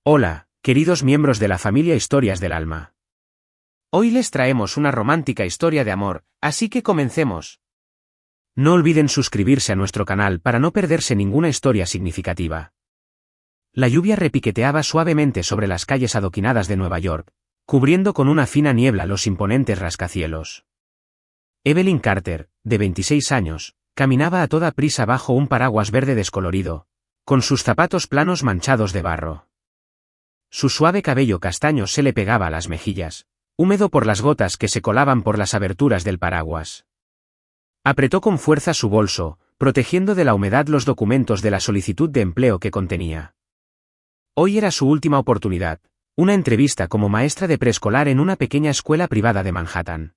Hola, queridos miembros de la familia Historias del Alma. Hoy les traemos una romántica historia de amor, así que comencemos. No olviden suscribirse a nuestro canal para no perderse ninguna historia significativa. La lluvia repiqueteaba suavemente sobre las calles adoquinadas de Nueva York, cubriendo con una fina niebla los imponentes rascacielos. Evelyn Carter, de 26 años, caminaba a toda prisa bajo un paraguas verde descolorido, con sus zapatos planos manchados de barro. Su suave cabello castaño se le pegaba a las mejillas, húmedo por las gotas que se colaban por las aberturas del paraguas. Apretó con fuerza su bolso, protegiendo de la humedad los documentos de la solicitud de empleo que contenía. Hoy era su última oportunidad, una entrevista como maestra de preescolar en una pequeña escuela privada de Manhattan.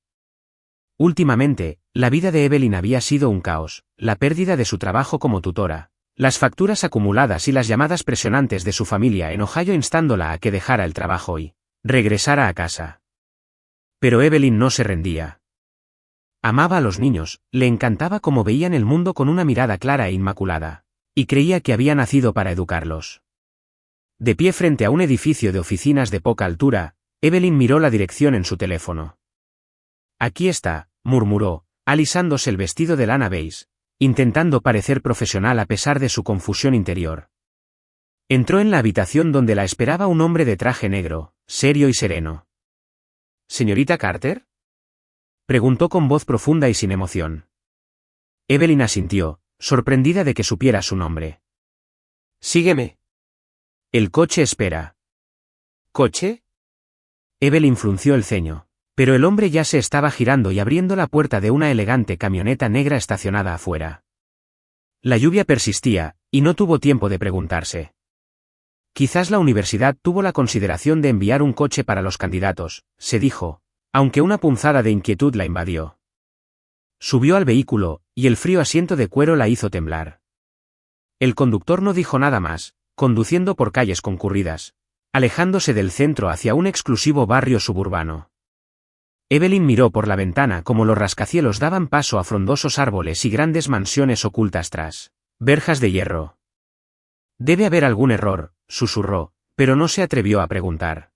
Últimamente, la vida de Evelyn había sido un caos, la pérdida de su trabajo como tutora, las facturas acumuladas y las llamadas presionantes de su familia en Ohio instándola a que dejara el trabajo y regresara a casa. Pero Evelyn no se rendía. Amaba a los niños, le encantaba cómo veían el mundo con una mirada clara e inmaculada, y creía que había nacido para educarlos. De pie frente a un edificio de oficinas de poca altura, Evelyn miró la dirección en su teléfono. Aquí está, murmuró, alisándose el vestido de lana beige, intentando parecer profesional a pesar de su confusión interior. Entró en la habitación donde la esperaba un hombre de traje negro, serio y sereno. ¿Señorita Carter?, preguntó con voz profunda y sin emoción. Evelyn asintió, sorprendida de que supiera su nombre. «Sígueme». «El coche espera». «¿Coche?». Evelyn frunció el ceño, pero el hombre ya se estaba girando y abriendo la puerta de una elegante camioneta negra estacionada afuera. La lluvia persistía, y no tuvo tiempo de preguntarse. Quizás la universidad tuvo la consideración de enviar un coche para los candidatos, se dijo, aunque una punzada de inquietud la invadió. Subió al vehículo, y el frío asiento de cuero la hizo temblar. El conductor no dijo nada más, conduciendo por calles concurridas, alejándose del centro hacia un exclusivo barrio suburbano. Evelyn miró por la ventana como los rascacielos daban paso a frondosos árboles y grandes mansiones ocultas tras verjas de hierro. «Debe haber algún error», susurró, pero no se atrevió a preguntar.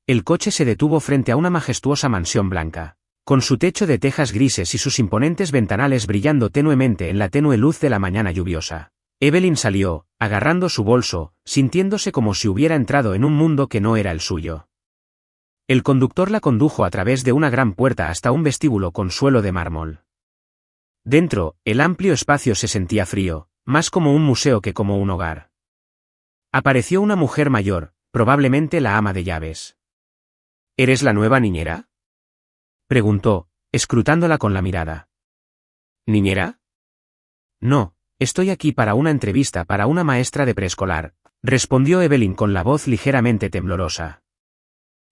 El coche se detuvo frente a una majestuosa mansión blanca, con su techo de tejas grises y sus imponentes ventanales brillando tenuemente en la tenue luz de la mañana lluviosa. Evelyn salió, agarrando su bolso, sintiéndose como si hubiera entrado en un mundo que no era el suyo. El conductor la condujo a través de una gran puerta hasta un vestíbulo con suelo de mármol. Dentro, el amplio espacio se sentía frío, más como un museo que como un hogar. Apareció una mujer mayor, probablemente la ama de llaves. «¿Eres la nueva niñera?», preguntó, escrutándola con la mirada. «¿Niñera?». «No, estoy aquí para una entrevista para una maestra de preescolar», respondió Evelyn con la voz ligeramente temblorosa.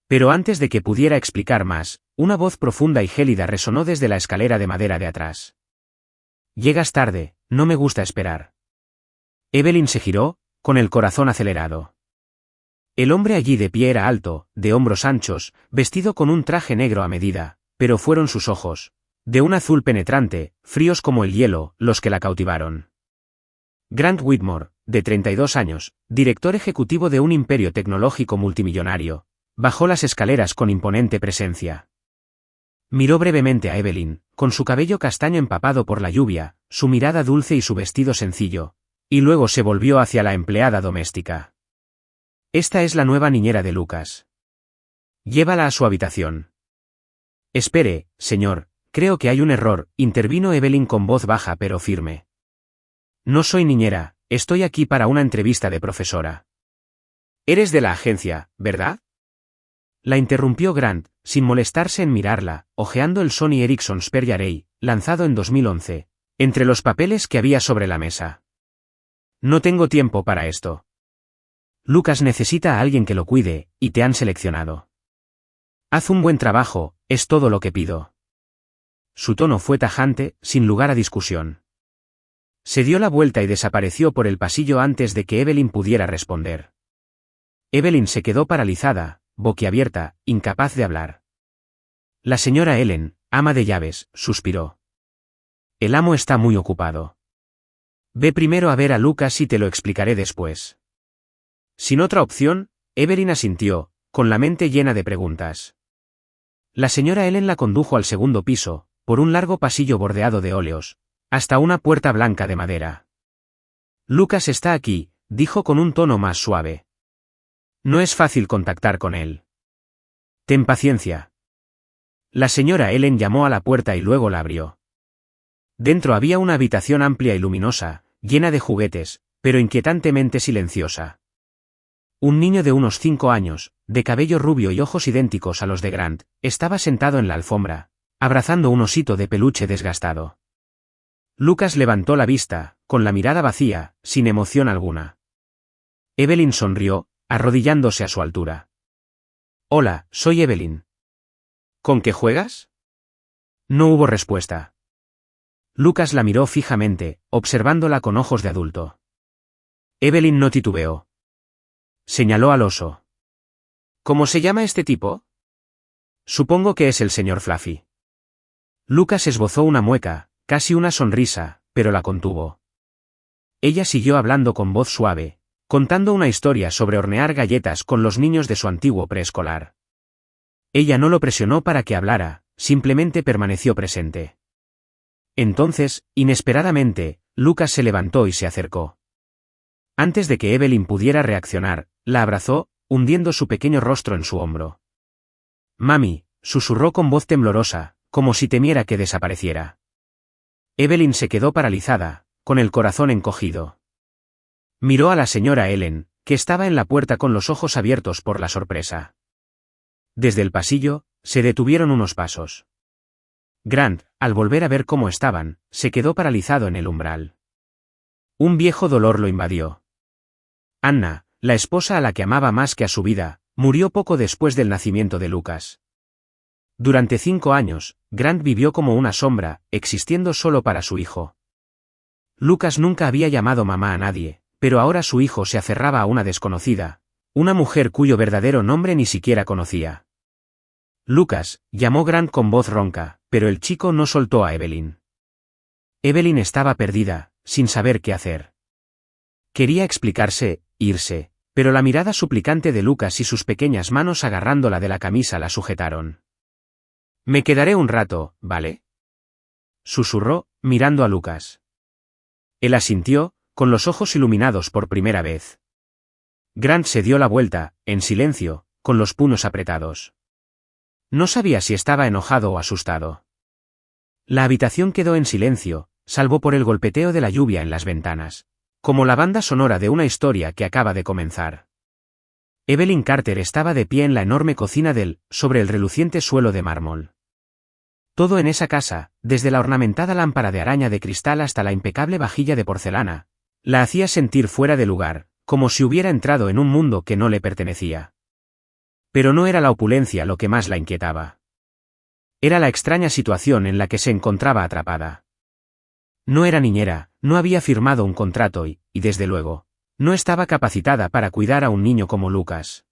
Pero antes de que pudiera explicar más, una voz profunda y gélida resonó desde la escalera de madera de atrás. «Llegas tarde, no me gusta esperar». Evelyn se giró, con el corazón acelerado. El hombre allí de pie era alto, de hombros anchos, vestido con un traje negro a medida, pero fueron sus ojos, de un azul penetrante, fríos como el hielo, los que la cautivaron. Grant Whitmore, de 32 años, director ejecutivo de un imperio tecnológico multimillonario, bajó las escaleras con imponente presencia. Miró brevemente a Evelyn, con su cabello castaño empapado por la lluvia, su mirada dulce y su vestido sencillo, y luego se volvió hacia la empleada doméstica. «Esta es la nueva niñera de Lucas. Llévala a su habitación». «Espere, señor, creo que hay un error», intervino Evelyn con voz baja pero firme. «No soy niñera, estoy aquí para una entrevista de profesora». «Eres de la agencia, ¿verdad?», la interrumpió Grant, sin molestarse en mirarla, hojeando el Sony Ericsson Xperia Array, lanzado en 2011, entre los papeles que había sobre la mesa. «No tengo tiempo para esto. Lucas necesita a alguien que lo cuide, y te han seleccionado. Haz un buen trabajo, es todo lo que pido». Su tono fue tajante, sin lugar a discusión. Se dio la vuelta y desapareció por el pasillo antes de que Evelyn pudiera responder. Evelyn se quedó paralizada, boquiabierta, incapaz de hablar. «La señora Ellen, ama de llaves», suspiró. «El amo está muy ocupado. Ve primero a ver a Lucas y te lo explicaré después». Sin otra opción, Evelyn asintió, con la mente llena de preguntas. La señora Ellen la condujo al segundo piso, por un largo pasillo bordeado de óleos, hasta una puerta blanca de madera. Lucas está aquí, dijo con un tono más suave. No es fácil contactar con él. Ten paciencia. La señora Ellen llamó a la puerta y luego la abrió. Dentro había una habitación amplia y luminosa, llena de juguetes, pero inquietantemente silenciosa. Un niño de unos 5 años, de cabello rubio y ojos idénticos a los de Grant, estaba sentado en la alfombra, abrazando un osito de peluche desgastado. Lucas levantó la vista, con la mirada vacía, sin emoción alguna. Evelyn sonrió, arrodillándose a su altura. Hola, soy Evelyn. ¿Con qué juegas? No hubo respuesta. Lucas la miró fijamente, observándola con ojos de adulto. Evelyn no titubeó. Señaló al oso. ¿Cómo se llama este tipo? Supongo que es el señor Fluffy. Lucas esbozó una mueca, casi una sonrisa, pero la contuvo. Ella siguió hablando con voz suave, contando una historia sobre hornear galletas con los niños de su antiguo preescolar. Ella no lo presionó para que hablara, simplemente permaneció presente. Entonces, inesperadamente, Lucas se levantó y se acercó. Antes de que Evelyn pudiera reaccionar, la abrazó, hundiendo su pequeño rostro en su hombro. Mami, susurró con voz temblorosa, como si temiera que desapareciera. Evelyn se quedó paralizada, con el corazón encogido. Miró a la señora Ellen, que estaba en la puerta con los ojos abiertos por la sorpresa. Desde el pasillo, se detuvieron unos pasos. Grant, al volver a ver cómo estaban, se quedó paralizado en el umbral. Un viejo dolor lo invadió. Anna, la esposa a la que amaba más que a su vida, murió poco después del nacimiento de Lucas. Durante 5 años, Grant vivió como una sombra, existiendo solo para su hijo. Lucas nunca había llamado mamá a nadie, pero ahora su hijo se aferraba a una desconocida, una mujer cuyo verdadero nombre ni siquiera conocía. Lucas, llamó Grant con voz ronca, pero el chico no soltó a Evelyn. Evelyn estaba perdida, sin saber qué hacer. Quería explicarse, irse, pero la mirada suplicante de Lucas y sus pequeñas manos agarrándola de la camisa la sujetaron. Me quedaré un rato, ¿vale? Susurró, mirando a Lucas. Él asintió, con los ojos iluminados por primera vez. Grant se dio la vuelta, en silencio, con los puños apretados. No sabía si estaba enojado o asustado. La habitación quedó en silencio, salvo por el golpeteo de la lluvia en las ventanas, como la banda sonora de una historia que acaba de comenzar. Evelyn Carter estaba de pie en la enorme cocina sobre el reluciente suelo de mármol. Todo en esa casa, desde la ornamentada lámpara de araña de cristal hasta la impecable vajilla de porcelana, la hacía sentir fuera de lugar, como si hubiera entrado en un mundo que no le pertenecía. Pero no era la opulencia lo que más la inquietaba. Era la extraña situación en la que se encontraba atrapada. No era niñera, no había firmado un contrato y, desde luego, no estaba capacitada para cuidar a un niño como Lucas.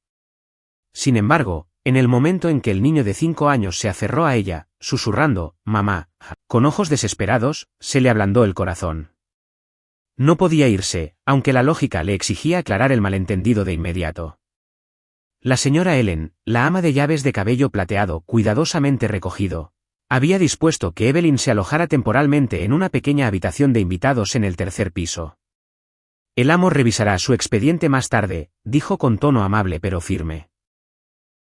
Sin embargo, en el momento en que el niño de 5 años se aferró a ella, susurrando, «Mamá», con ojos desesperados, se le ablandó el corazón. No podía irse, aunque la lógica le exigía aclarar el malentendido de inmediato. La señora Ellen, la ama de llaves de cabello plateado cuidadosamente recogido, había dispuesto que Evelyn se alojara temporalmente en una pequeña habitación de invitados en el 3er piso. El amo revisará su expediente más tarde, dijo con tono amable pero firme.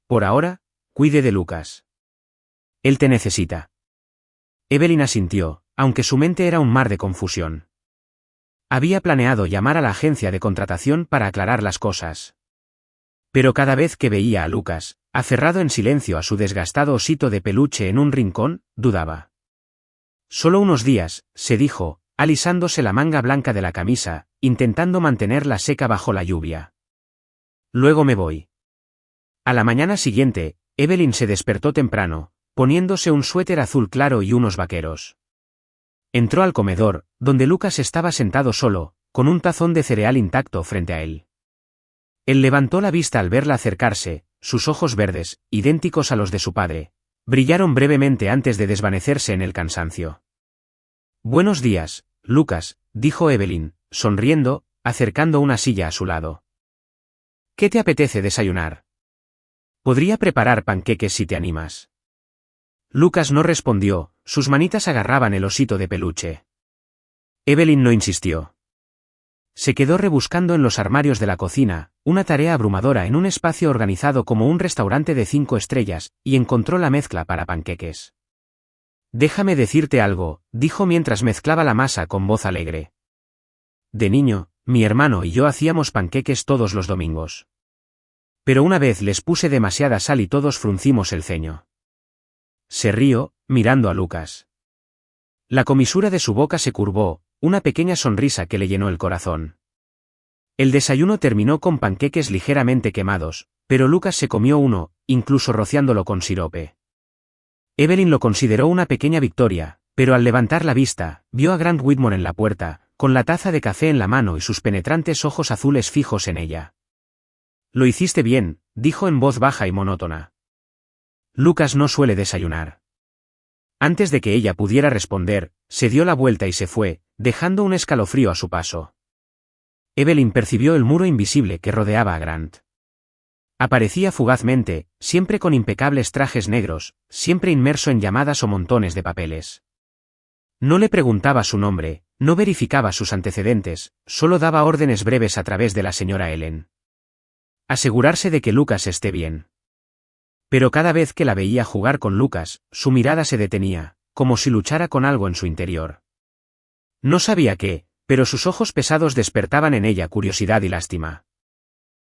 Por ahora, cuide de Lucas. Él te necesita. Evelyn asintió, aunque su mente era un mar de confusión. Había planeado llamar a la agencia de contratación para aclarar las cosas. Pero cada vez que veía a Lucas, aferrado en silencio a su desgastado osito de peluche en un rincón, dudaba. Solo unos días, se dijo, alisándose la manga blanca de la camisa, intentando mantenerla seca bajo la lluvia. Luego me voy. A la mañana siguiente, Evelyn se despertó temprano, poniéndose un suéter azul claro y unos vaqueros. Entró al comedor, donde Lucas estaba sentado solo, con un tazón de cereal intacto frente a él. Él levantó la vista al verla acercarse, sus ojos verdes, idénticos a los de su padre, brillaron brevemente antes de desvanecerse en el cansancio. Buenos días, Lucas, dijo Evelyn, sonriendo, acercando una silla a su lado. ¿Qué te apetece desayunar? Podría preparar panqueques si te animas. Lucas no respondió, sus manitas agarraban el osito de peluche. Evelyn no insistió. Se quedó rebuscando en los armarios de la cocina, una tarea abrumadora en un espacio organizado como un restaurante de 5 estrellas, y encontró la mezcla para panqueques. Déjame decirte algo, dijo mientras mezclaba la masa con voz alegre. De niño, mi hermano y yo hacíamos panqueques todos los domingos. Pero una vez les puse demasiada sal y todos fruncimos el ceño. Se rió, mirando a Lucas. La comisura de su boca se curvó, una pequeña sonrisa que le llenó el corazón. El desayuno terminó con panqueques ligeramente quemados, pero Lucas se comió uno, incluso rociándolo con sirope. Evelyn lo consideró una pequeña victoria, pero al levantar la vista, vio a Grant Whitmore en la puerta, con la taza de café en la mano y sus penetrantes ojos azules fijos en ella. Lo hiciste bien, dijo en voz baja y monótona. Lucas no suele desayunar. Antes de que ella pudiera responder, se dio la vuelta y se fue, dejando un escalofrío a su paso. Evelyn percibió el muro invisible que rodeaba a Grant. Aparecía fugazmente, siempre con impecables trajes negros, siempre inmerso en llamadas o montones de papeles. No le preguntaba su nombre, no verificaba sus antecedentes, solo daba órdenes breves a través de la señora Ellen. Asegurarse de que Lucas esté bien. Pero cada vez que la veía jugar con Lucas, su mirada se detenía, como si luchara con algo en su interior. No sabía qué, pero sus ojos pesados despertaban en ella curiosidad y lástima.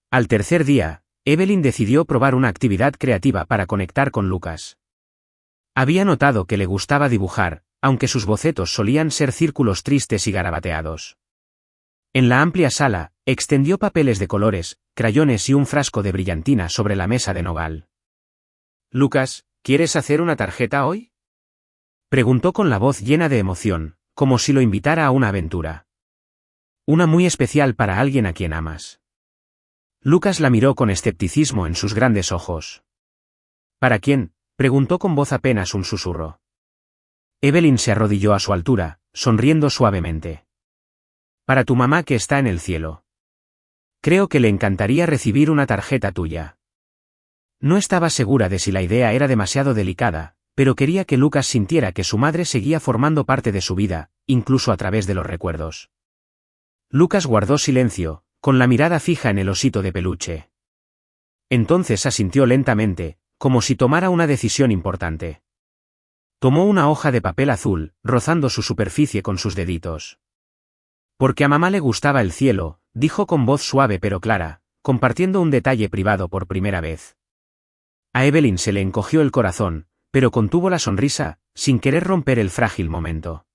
Al tercer día, Evelyn decidió probar una actividad creativa para conectar con Lucas. Había notado que le gustaba dibujar, aunque sus bocetos solían ser círculos tristes y garabateados. En la amplia sala, extendió papeles de colores, crayones y un frasco de brillantina sobre la mesa de nogal. «Lucas, ¿quieres hacer una tarjeta hoy?», preguntó con la voz llena de emoción, como si lo invitara a una aventura. «Una muy especial para alguien a quien amas». Lucas la miró con escepticismo en sus grandes ojos. «¿Para quién?», preguntó con voz apenas un susurro. Evelyn se arrodilló a su altura, sonriendo suavemente. «Para tu mamá que está en el cielo. Creo que le encantaría recibir una tarjeta tuya». No estaba segura de si la idea era demasiado delicada, pero quería que Lucas sintiera que su madre seguía formando parte de su vida, incluso a través de los recuerdos. Lucas guardó silencio, con la mirada fija en el osito de peluche. Entonces asintió lentamente, como si tomara una decisión importante. Tomó una hoja de papel azul, rozando su superficie con sus deditos. «Porque a mamá le gustaba el cielo», dijo con voz suave pero clara, compartiendo un detalle privado por primera vez. A Evelyn se le encogió el corazón, pero contuvo la sonrisa, sin querer romper el frágil momento.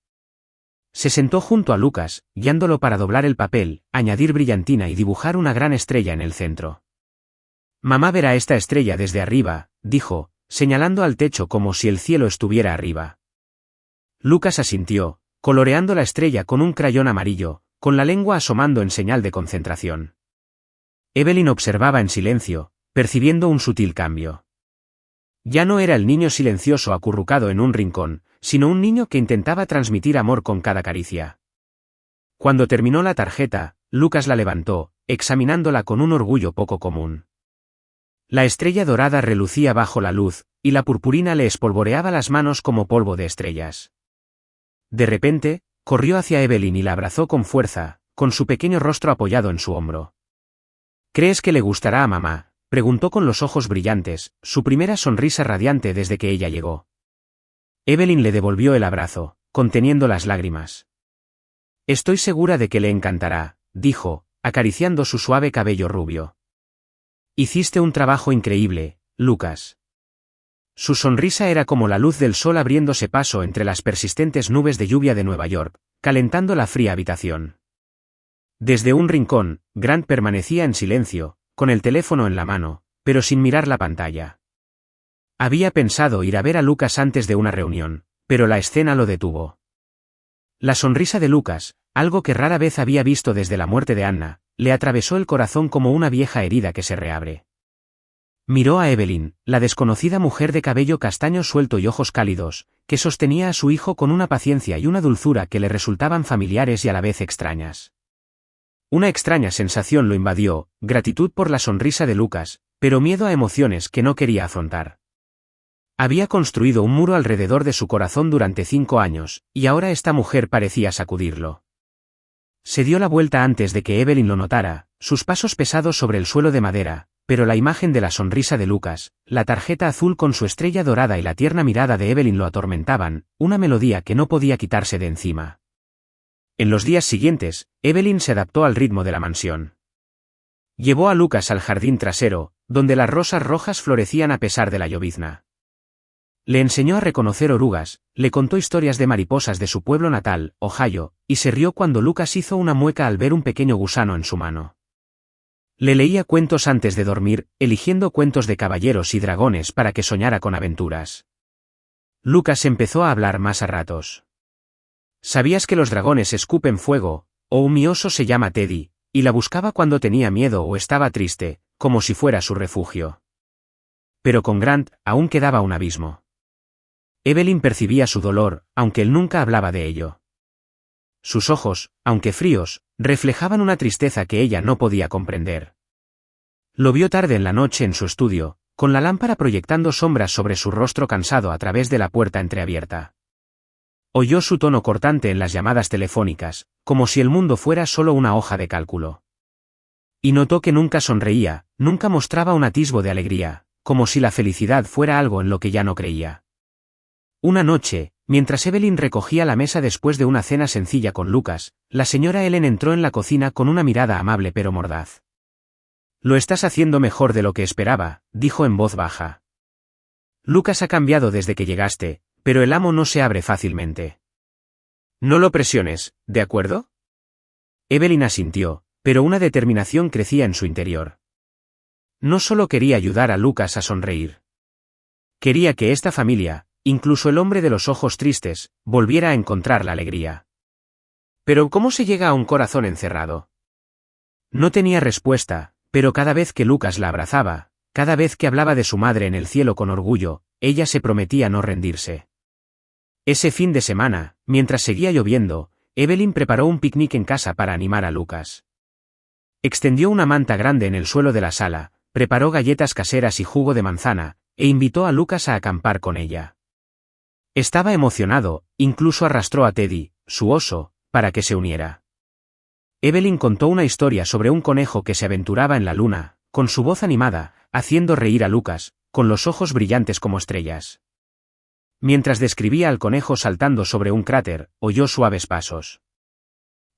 Se sentó junto a Lucas, guiándolo para doblar el papel, añadir brillantina y dibujar una gran estrella en el centro. «Mamá verá esta estrella desde arriba», dijo, señalando al techo como si el cielo estuviera arriba. Lucas asintió, coloreando la estrella con un crayón amarillo, con la lengua asomando en señal de concentración. Evelyn observaba en silencio, percibiendo un sutil cambio. Ya no era el niño silencioso acurrucado en un rincón, sino un niño que intentaba transmitir amor con cada caricia. Cuando terminó la tarjeta, Lucas la levantó, examinándola con un orgullo poco común. La estrella dorada relucía bajo la luz, y la purpurina le espolvoreaba las manos como polvo de estrellas. De repente, corrió hacia Evelyn y la abrazó con fuerza, con su pequeño rostro apoyado en su hombro. «¿Crees que le gustará a mamá?», preguntó con los ojos brillantes, su primera sonrisa radiante desde que ella llegó. Evelyn le devolvió el abrazo, conteniendo las lágrimas. «Estoy segura de que le encantará», dijo, acariciando su suave cabello rubio. «Hiciste un trabajo increíble, Lucas». Su sonrisa era como la luz del sol abriéndose paso entre las persistentes nubes de lluvia de Nueva York, calentando la fría habitación. Desde un rincón, Grant permanecía en silencio, con el teléfono en la mano, pero sin mirar la pantalla. Había pensado ir a ver a Lucas antes de una reunión, pero la escena lo detuvo. La sonrisa de Lucas, algo que rara vez había visto desde la muerte de Anna, le atravesó el corazón como una vieja herida que se reabre. Miró a Evelyn, la desconocida mujer de cabello castaño suelto y ojos cálidos, que sostenía a su hijo con una paciencia y una dulzura que le resultaban familiares y a la vez extrañas. Una extraña sensación lo invadió, gratitud por la sonrisa de Lucas, pero miedo a emociones que no quería afrontar. Había construido un muro alrededor de su corazón durante 5 años, y ahora esta mujer parecía sacudirlo. Se dio la vuelta antes de que Evelyn lo notara, sus pasos pesados sobre el suelo de madera, pero la imagen de la sonrisa de Lucas, la tarjeta azul con su estrella dorada y la tierna mirada de Evelyn lo atormentaban, una melodía que no podía quitarse de encima. En los días siguientes, Evelyn se adaptó al ritmo de la mansión. Llevó a Lucas al jardín trasero, donde las rosas rojas florecían a pesar de la llovizna. Le enseñó a reconocer orugas, le contó historias de mariposas de su pueblo natal, Ohio, y se rió cuando Lucas hizo una mueca al ver un pequeño gusano en su mano. Le leía cuentos antes de dormir, eligiendo cuentos de caballeros y dragones para que soñara con aventuras. Lucas empezó a hablar más a ratos. ¿Sabías que los dragones escupen fuego? O mi oso se llama Teddy, y la buscaba cuando tenía miedo o estaba triste, como si fuera su refugio. Pero con Grant aún quedaba un abismo. Evelyn percibía su dolor, aunque él nunca hablaba de ello. Sus ojos, aunque fríos, reflejaban una tristeza que ella no podía comprender. Lo vio tarde en la noche en su estudio, con la lámpara proyectando sombras sobre su rostro cansado a través de la puerta entreabierta. Oyó su tono cortante en las llamadas telefónicas, como si el mundo fuera solo una hoja de cálculo. Y notó que nunca sonreía, nunca mostraba un atisbo de alegría, como si la felicidad fuera algo en lo que ya no creía. Una noche, mientras Evelyn recogía la mesa después de una cena sencilla con Lucas, la señora Ellen entró en la cocina con una mirada amable pero mordaz. «Lo estás haciendo mejor de lo que esperaba», dijo en voz baja. «Lucas ha cambiado desde que llegaste, pero el amo no se abre fácilmente». «No lo presiones, ¿de acuerdo?» Evelyn asintió, pero una determinación crecía en su interior. No solo quería ayudar a Lucas a sonreír. Quería que esta familia, incluso el hombre de los ojos tristes, volviera a encontrar la alegría. Pero ¿cómo se llega a un corazón encerrado? No tenía respuesta, pero cada vez que Lucas la abrazaba, cada vez que hablaba de su madre en el cielo con orgullo, ella se prometía no rendirse. Ese fin de semana, mientras seguía lloviendo, Evelyn preparó un picnic en casa para animar a Lucas. Extendió una manta grande en el suelo de la sala, preparó galletas caseras y jugo de manzana, e invitó a Lucas a acampar con ella. Estaba emocionado, incluso arrastró a Teddy, su oso, para que se uniera. Evelyn contó una historia sobre un conejo que se aventuraba en la luna, con su voz animada, haciendo reír a Lucas, con los ojos brillantes como estrellas. Mientras describía al conejo saltando sobre un cráter, oyó suaves pasos.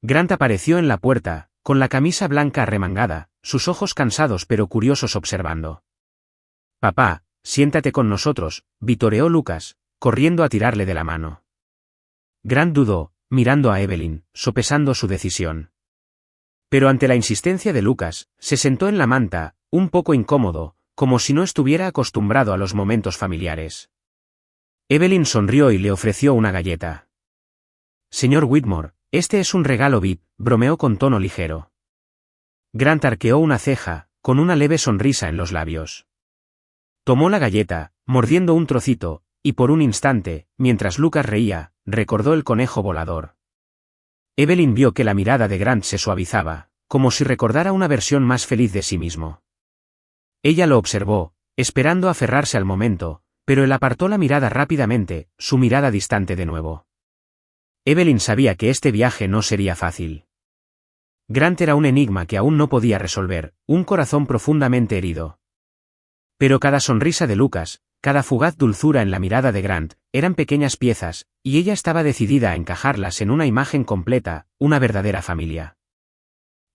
Grant apareció en la puerta, con la camisa blanca arremangada, sus ojos cansados pero curiosos observando. «Papá, siéntate con nosotros», vitoreó Lucas, corriendo a tirarle de la mano. Grant dudó, mirando a Evelyn, sopesando su decisión. Pero ante la insistencia de Lucas, se sentó en la manta, un poco incómodo, como si no estuviera acostumbrado a los momentos familiares. Evelyn sonrió y le ofreció una galleta. «Señor Whitmore, este es un regalo VIP», bromeó con tono ligero. Grant arqueó una ceja, con una leve sonrisa en los labios. Tomó la galleta, mordiendo un trocito, y por un instante, mientras Lucas reía, recordó el conejo volador. Evelyn vio que la mirada de Grant se suavizaba, como si recordara una versión más feliz de sí mismo. Ella lo observó, esperando aferrarse al momento, pero él apartó la mirada rápidamente, su mirada distante de nuevo. Evelyn sabía que este viaje no sería fácil. Grant era un enigma que aún no podía resolver, un corazón profundamente herido. Pero cada sonrisa de Lucas, cada fugaz dulzura en la mirada de Grant, eran pequeñas piezas, y ella estaba decidida a encajarlas en una imagen completa, una verdadera familia.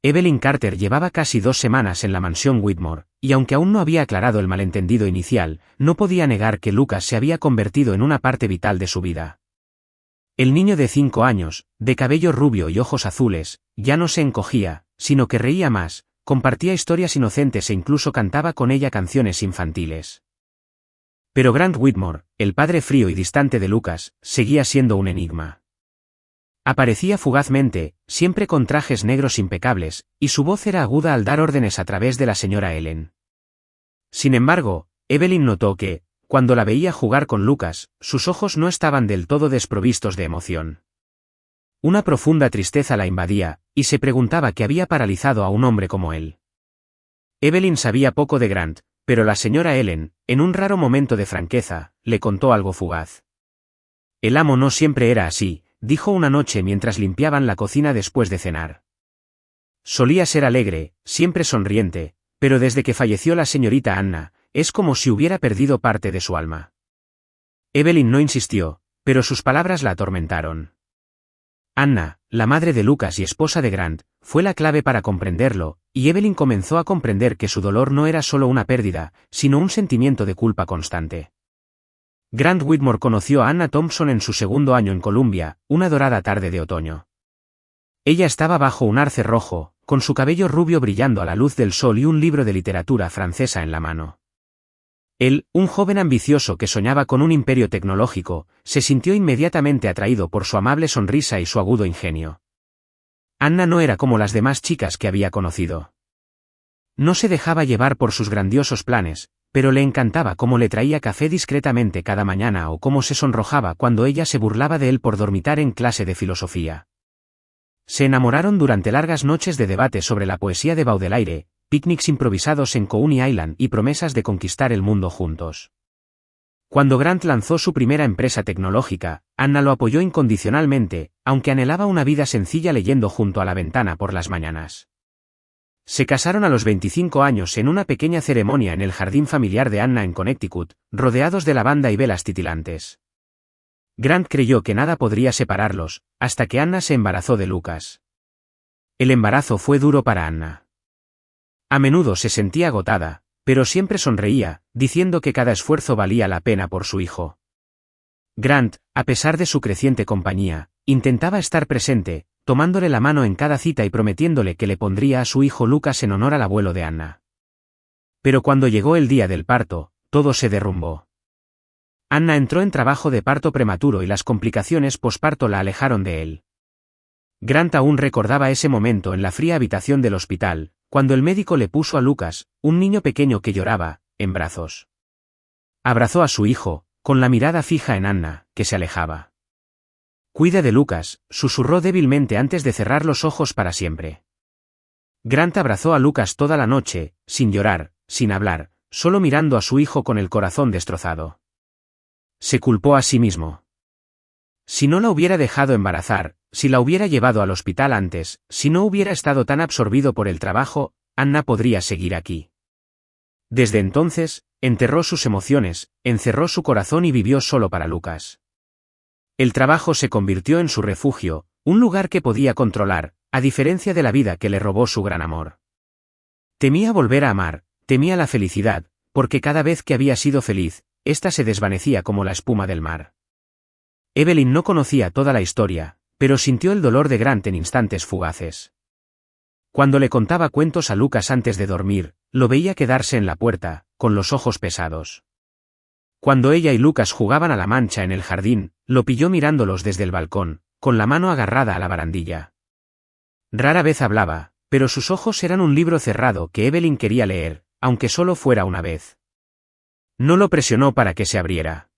Evelyn Carter llevaba casi 2 semanas en la mansión Whitmore, y aunque aún no había aclarado el malentendido inicial, no podía negar que Lucas se había convertido en una parte vital de su vida. El niño de 5 años, de cabello rubio y ojos azules, ya no se encogía, sino que reía más, compartía historias inocentes e incluso cantaba con ella canciones infantiles. Pero Grant Whitmore, el padre frío y distante de Lucas, seguía siendo un enigma. Aparecía fugazmente, siempre con trajes negros impecables, y su voz era aguda al dar órdenes a través de la señora Ellen. Sin embargo, Evelyn notó que, cuando la veía jugar con Lucas, sus ojos no estaban del todo desprovistos de emoción. Una profunda tristeza la invadía, y se preguntaba qué había paralizado a un hombre como él. Evelyn sabía poco de Grant, pero la señora Ellen, en un raro momento de franqueza, le contó algo fugaz. El amo no siempre era así, dijo una noche mientras limpiaban la cocina después de cenar. Solía ser alegre, siempre sonriente, pero desde que falleció la señorita Anna, es como si hubiera perdido parte de su alma. Evelyn no insistió, pero sus palabras la atormentaron. Anna, la madre de Lucas y esposa de Grant, fue la clave para comprenderlo, y Evelyn comenzó a comprender que su dolor no era solo una pérdida, sino un sentimiento de culpa constante. Grant Whitmore conoció a Anna Thompson en su segundo año en Columbia, una dorada tarde de otoño. Ella estaba bajo un arce rojo, con su cabello rubio brillando a la luz del sol y un libro de literatura francesa en la mano. Él, un joven ambicioso que soñaba con un imperio tecnológico, se sintió inmediatamente atraído por su amable sonrisa y su agudo ingenio. Anna no era como las demás chicas que había conocido. No se dejaba llevar por sus grandiosos planes, pero le encantaba cómo le traía café discretamente cada mañana o cómo se sonrojaba cuando ella se burlaba de él por dormitar en clase de filosofía. Se enamoraron durante largas noches de debate sobre la poesía de Baudelaire, picnics improvisados en Coney Island y promesas de conquistar el mundo juntos. Cuando Grant lanzó su primera empresa tecnológica, Anna lo apoyó incondicionalmente, aunque anhelaba una vida sencilla leyendo junto a la ventana por las mañanas. Se casaron a los 25 años en una pequeña ceremonia en el jardín familiar de Anna en Connecticut, rodeados de lavanda y velas titilantes. Grant creyó que nada podría separarlos, hasta que Anna se embarazó de Lucas. El embarazo fue duro para Anna. A menudo se sentía agotada, pero siempre sonreía, diciendo que cada esfuerzo valía la pena por su hijo. Grant, a pesar de su creciente compañía, intentaba estar presente, tomándole la mano en cada cita y prometiéndole que le pondría a su hijo Lucas en honor al abuelo de Anna. Pero cuando llegó el día del parto, todo se derrumbó. Anna entró en trabajo de parto prematuro y las complicaciones posparto la alejaron de él. Grant aún recordaba ese momento en la fría habitación del hospital, cuando el médico le puso a Lucas, un niño pequeño que lloraba, en brazos. Abrazó a su hijo, con la mirada fija en Anna, que se alejaba. «Cuida de Lucas», susurró débilmente antes de cerrar los ojos para siempre. Grant abrazó a Lucas toda la noche, sin llorar, sin hablar, solo mirando a su hijo con el corazón destrozado. Se culpó a sí mismo. Si no la hubiera dejado embarazar, si la hubiera llevado al hospital antes, si no hubiera estado tan absorbido por el trabajo, Anna podría seguir aquí. Desde entonces, enterró sus emociones, encerró su corazón y vivió solo para Lucas. El trabajo se convirtió en su refugio, un lugar que podía controlar, a diferencia de la vida que le robó su gran amor. Temía volver a amar, temía la felicidad, porque cada vez que había sido feliz, ésta se desvanecía como la espuma del mar. Evelyn no conocía toda la historia, pero sintió el dolor de Grant en instantes fugaces. Cuando le contaba cuentos a Lucas antes de dormir, lo veía quedarse en la puerta, con los ojos pesados. Cuando ella y Lucas jugaban a la mancha en el jardín, lo pilló mirándolos desde el balcón, con la mano agarrada a la barandilla. Rara vez hablaba, pero sus ojos eran un libro cerrado que Evelyn quería leer, aunque solo fuera una vez. No lo presionó para que se abriera.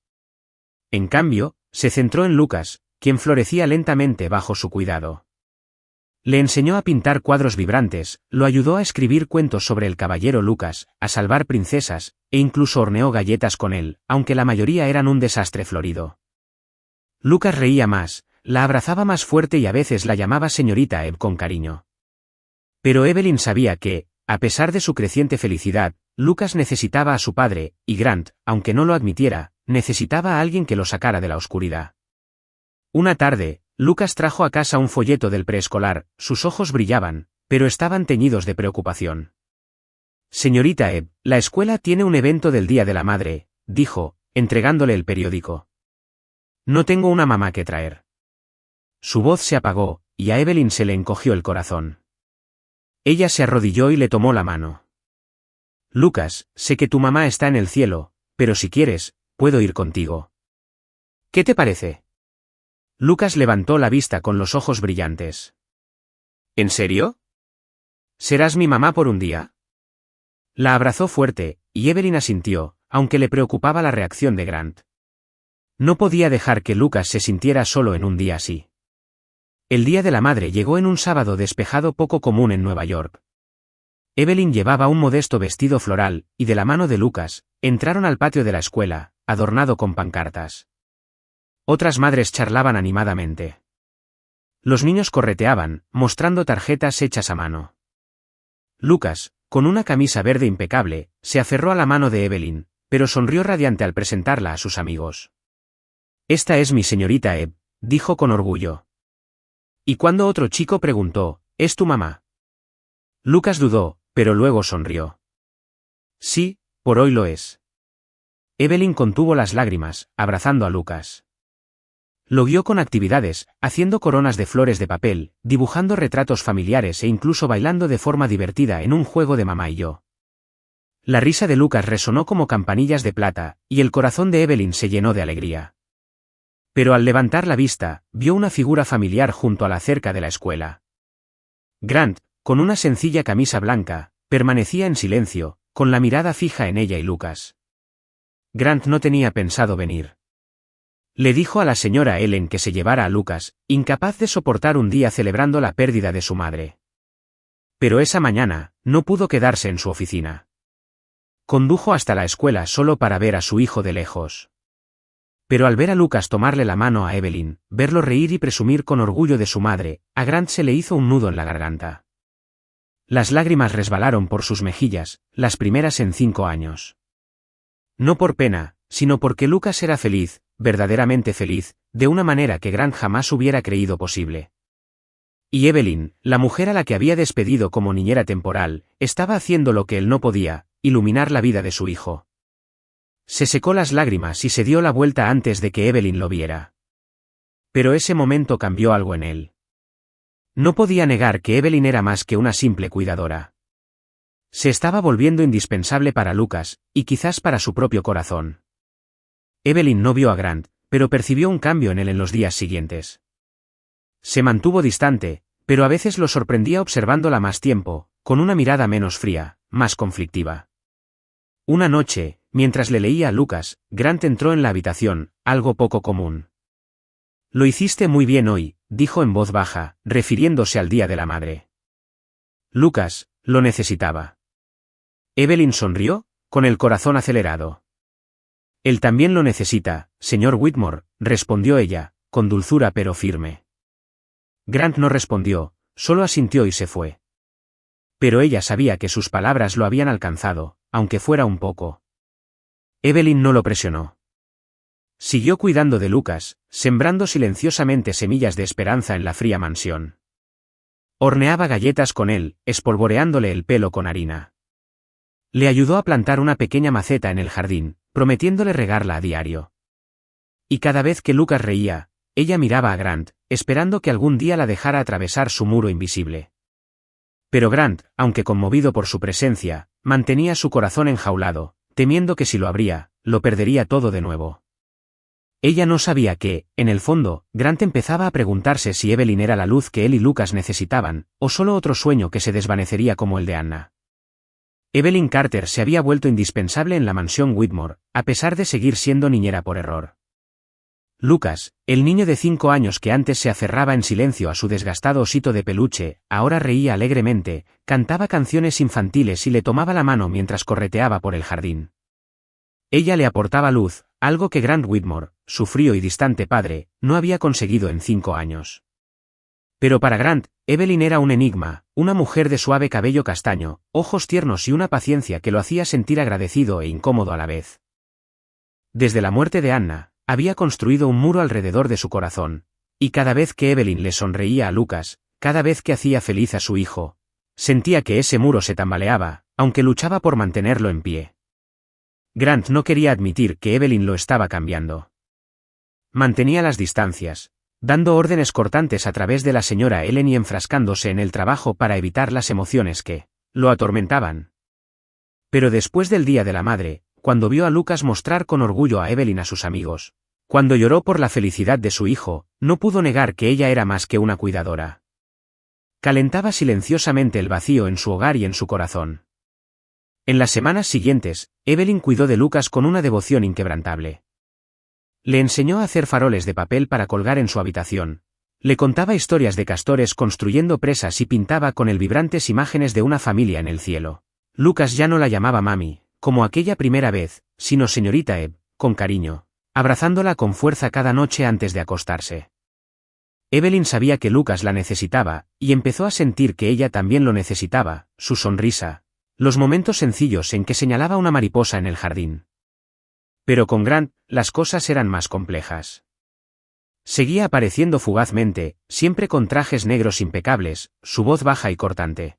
En cambio, se centró en Lucas, quien florecía lentamente bajo su cuidado. Le enseñó a pintar cuadros vibrantes, lo ayudó a escribir cuentos sobre el caballero Lucas, a salvar princesas, e incluso horneó galletas con él, aunque la mayoría eran un desastre florido. Lucas reía más, la abrazaba más fuerte y a veces la llamaba señorita Ebb con cariño. Pero Evelyn sabía que, a pesar de su creciente felicidad, Lucas necesitaba a su padre, y Grant, aunque no lo admitiera, necesitaba a alguien que lo sacara de la oscuridad. Una tarde, Lucas trajo a casa un folleto del preescolar, sus ojos brillaban, pero estaban teñidos de preocupación. «Señorita Ebb, la escuela tiene un evento del Día de la Madre», dijo, entregándole el periódico. «No tengo una mamá que traer». Su voz se apagó, y a Evelyn se le encogió el corazón. Ella se arrodilló y le tomó la mano. «Lucas, sé que tu mamá está en el cielo, pero si quieres, puedo ir contigo. ¿Qué te parece?» Lucas levantó la vista con los ojos brillantes. «¿En serio? ¿Serás mi mamá por un día?» La abrazó fuerte, y Evelyn asintió, aunque le preocupaba la reacción de Grant. No podía dejar que Lucas se sintiera solo en un día así. El Día de la Madre llegó en un sábado despejado poco común en Nueva York. Evelyn llevaba un modesto vestido floral, y de la mano de Lucas, entraron al patio de la escuela, adornado con pancartas. Otras madres charlaban animadamente. Los niños correteaban, mostrando tarjetas hechas a mano. Lucas, con una camisa verde impecable, se aferró a la mano de Evelyn, pero sonrió radiante al presentarla a sus amigos. «Esta es mi señorita Eb», dijo con orgullo. Y cuando otro chico preguntó, «¿Es tu mamá?», Lucas dudó, pero luego sonrió. «Sí, por hoy lo es». Evelyn contuvo las lágrimas, abrazando a Lucas. Lo guió con actividades, haciendo coronas de flores de papel, dibujando retratos familiares e incluso bailando de forma divertida en un juego de mamá y yo. La risa de Lucas resonó como campanillas de plata, y el corazón de Evelyn se llenó de alegría. Pero al levantar la vista, vio una figura familiar junto a la cerca de la escuela. Grant, con una sencilla camisa blanca, permanecía en silencio, con la mirada fija en ella y Lucas. Grant no tenía pensado venir. Le dijo a la señora Ellen que se llevara a Lucas, incapaz de soportar un día celebrando la pérdida de su madre. Pero esa mañana, no pudo quedarse en su oficina. Condujo hasta la escuela solo para ver a su hijo de lejos. Pero al ver a Lucas tomarle la mano a Evelyn, verlo reír y presumir con orgullo de su madre, a Grant se le hizo un nudo en la garganta. Las lágrimas resbalaron por sus mejillas, las primeras en 5 años. No por pena, sino porque Lucas era feliz, verdaderamente feliz, de una manera que Grant jamás hubiera creído posible. Y Evelyn, la mujer a la que había despedido como niñera temporal, estaba haciendo lo que él no podía, iluminar la vida de su hijo. Se secó las lágrimas y se dio la vuelta antes de que Evelyn lo viera. Pero ese momento cambió algo en él. No podía negar que Evelyn era más que una simple cuidadora. Se estaba volviendo indispensable para Lucas, y quizás para su propio corazón. Evelyn no vio a Grant, pero percibió un cambio en él en los días siguientes. Se mantuvo distante, pero a veces lo sorprendía observándola más tiempo, con una mirada menos fría, más conflictiva. Una noche, mientras le leía a Lucas, Grant entró en la habitación, algo poco común. «Lo hiciste muy bien hoy», dijo en voz baja, refiriéndose al Día de la Madre. Lucas, lo necesitaba. Evelyn sonrió, con el corazón acelerado. «Él también lo necesita, señor Whitmore», respondió ella, con dulzura pero firme. Grant no respondió, solo asintió y se fue. Pero ella sabía que sus palabras lo habían alcanzado, aunque fuera un poco. Evelyn no lo presionó. Siguió cuidando de Lucas, sembrando silenciosamente semillas de esperanza en la fría mansión. Horneaba galletas con él, espolvoreándole el pelo con harina. Le ayudó a plantar una pequeña maceta en el jardín, prometiéndole regarla a diario. Y cada vez que Lucas reía, ella miraba a Grant, esperando que algún día la dejara atravesar su muro invisible. Pero Grant, aunque conmovido por su presencia, mantenía su corazón enjaulado, temiendo que si lo abría, lo perdería todo de nuevo. Ella no sabía que, en el fondo, Grant empezaba a preguntarse si Evelyn era la luz que él y Lucas necesitaban, o solo otro sueño que se desvanecería como el de Anna. Evelyn Carter se había vuelto indispensable en la mansión Whitmore, a pesar de seguir siendo niñera por error. Lucas, el niño de 5 años que antes se aferraba en silencio a su desgastado osito de peluche, ahora reía alegremente, cantaba canciones infantiles y le tomaba la mano mientras correteaba por el jardín. Ella le aportaba luz, algo que Grant Whitmore, su frío y distante padre, no había conseguido en 5 años. Pero para Grant, Evelyn era un enigma, una mujer de suave cabello castaño, ojos tiernos y una paciencia que lo hacía sentir agradecido e incómodo a la vez. Desde la muerte de Anna, había construido un muro alrededor de su corazón, y cada vez que Evelyn le sonreía a Lucas, cada vez que hacía feliz a su hijo, sentía que ese muro se tambaleaba, aunque luchaba por mantenerlo en pie. Grant no quería admitir que Evelyn lo estaba cambiando. Mantenía las distancias, dando órdenes cortantes a través de la señora Ellen y enfrascándose en el trabajo para evitar las emociones que lo atormentaban. Pero después del Día de la Madre, cuando vio a Lucas mostrar con orgullo a Evelyn a sus amigos, cuando lloró por la felicidad de su hijo, no pudo negar que ella era más que una cuidadora. Calentaba silenciosamente el vacío en su hogar y en su corazón. En las semanas siguientes, Evelyn cuidó de Lucas con una devoción inquebrantable. Le enseñó a hacer faroles de papel para colgar en su habitación, Le contaba historias de castores construyendo presas y pintaba con él vibrantes imágenes de una familia en el cielo. Lucas ya no la llamaba mami, como aquella primera vez, sino señorita Ebb, con cariño, abrazándola con fuerza cada noche antes de acostarse. Evelyn sabía que Lucas la necesitaba, y empezó a sentir que ella también lo necesitaba, su sonrisa, los momentos sencillos en que señalaba una mariposa en el jardín. Pero con Grant, las cosas eran más complejas. Seguía apareciendo fugazmente, siempre con trajes negros impecables, su voz baja y cortante.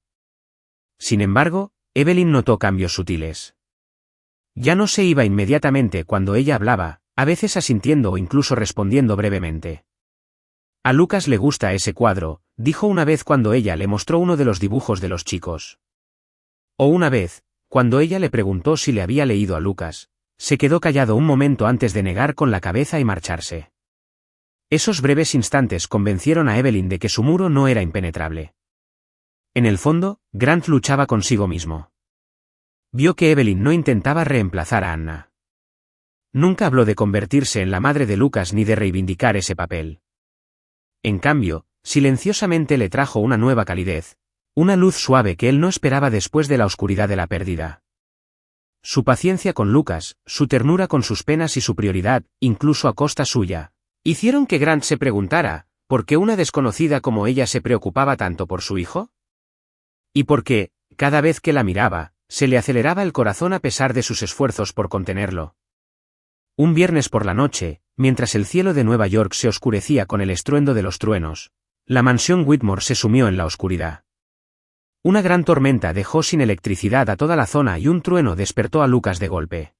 Sin embargo, Evelyn notó cambios sutiles. Ya no se iba inmediatamente cuando ella hablaba, a veces asintiendo o incluso respondiendo brevemente. A Lucas le gusta ese cuadro, dijo una vez cuando ella le mostró uno de los dibujos de los chicos. O una vez, cuando ella le preguntó si le había leído a Lucas, se quedó callado un momento antes de negar con la cabeza y marcharse. Esos breves instantes convencieron a Evelyn de que su muro no era impenetrable. En el fondo, Grant luchaba consigo mismo. Vio que Evelyn no intentaba reemplazar a Anna. Nunca habló de convertirse en la madre de Lucas ni de reivindicar ese papel. En cambio, silenciosamente le trajo una nueva calidez, una luz suave que él no esperaba después de la oscuridad de la pérdida. Su paciencia con Lucas, su ternura con sus penas y su prioridad, incluso a costa suya, hicieron que Grant se preguntara, ¿por qué una desconocida como ella se preocupaba tanto por su hijo? Y por qué, cada vez que la miraba, se le aceleraba el corazón a pesar de sus esfuerzos por contenerlo. Un viernes por la noche, mientras el cielo de Nueva York se oscurecía con el estruendo de los truenos, la mansión Whitmore se sumió en la oscuridad. Una gran tormenta dejó sin electricidad a toda la zona y un trueno despertó a Lucas de golpe.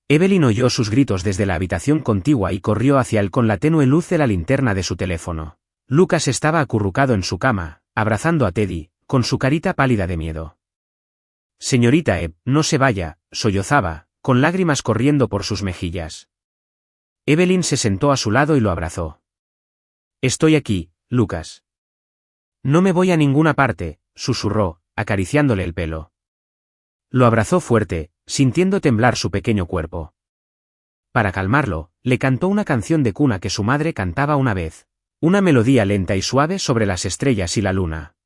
Evelyn oyó sus gritos desde la habitación contigua y corrió hacia él con la tenue luz de la linterna de su teléfono. Lucas estaba acurrucado en su cama, abrazando a Teddy, con su carita pálida de miedo. Señorita Ebb, no se vaya, sollozaba, con lágrimas corriendo por sus mejillas. Evelyn se sentó a su lado y lo abrazó. Estoy aquí, Lucas. No me voy a ninguna parte, susurró, acariciándole el pelo. Lo abrazó fuerte, sintiendo temblar su pequeño cuerpo. Para calmarlo, le cantó una canción de cuna que su madre cantaba una vez, una melodía lenta y suave sobre las estrellas y la luna.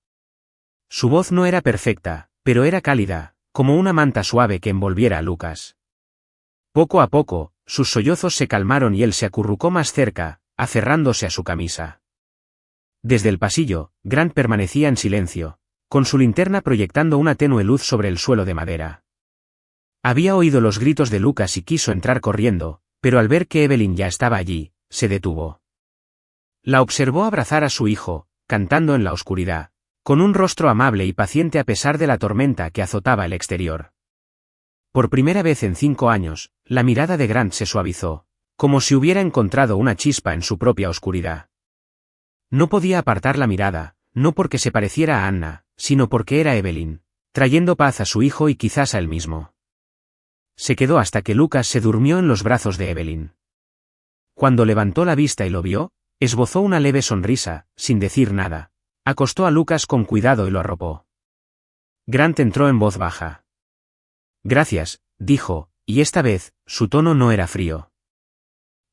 Su voz no era perfecta, pero era cálida, como una manta suave que envolviera a Lucas. Poco a poco, sus sollozos se calmaron y él se acurrucó más cerca, aferrándose a su camisa. Desde el pasillo, Grant permanecía en silencio, con su linterna proyectando una tenue luz sobre el suelo de madera. Había oído los gritos de Lucas y quiso entrar corriendo, pero al ver que Evelyn ya estaba allí, se detuvo. La observó abrazar a su hijo, cantando en la oscuridad, con un rostro amable y paciente a pesar de la tormenta que azotaba el exterior. Por primera vez en 5 años, la mirada de Grant se suavizó, como si hubiera encontrado una chispa en su propia oscuridad. No podía apartar la mirada, no porque se pareciera a Anna, sino porque era Evelyn, trayendo paz a su hijo y quizás a él mismo. Se quedó hasta que Lucas se durmió en los brazos de Evelyn. Cuando levantó la vista y lo vio, esbozó una leve sonrisa, sin decir nada. Acostó a Lucas con cuidado y lo arropó. Grant entró en voz baja. Gracias, dijo, y esta vez, su tono no era frío.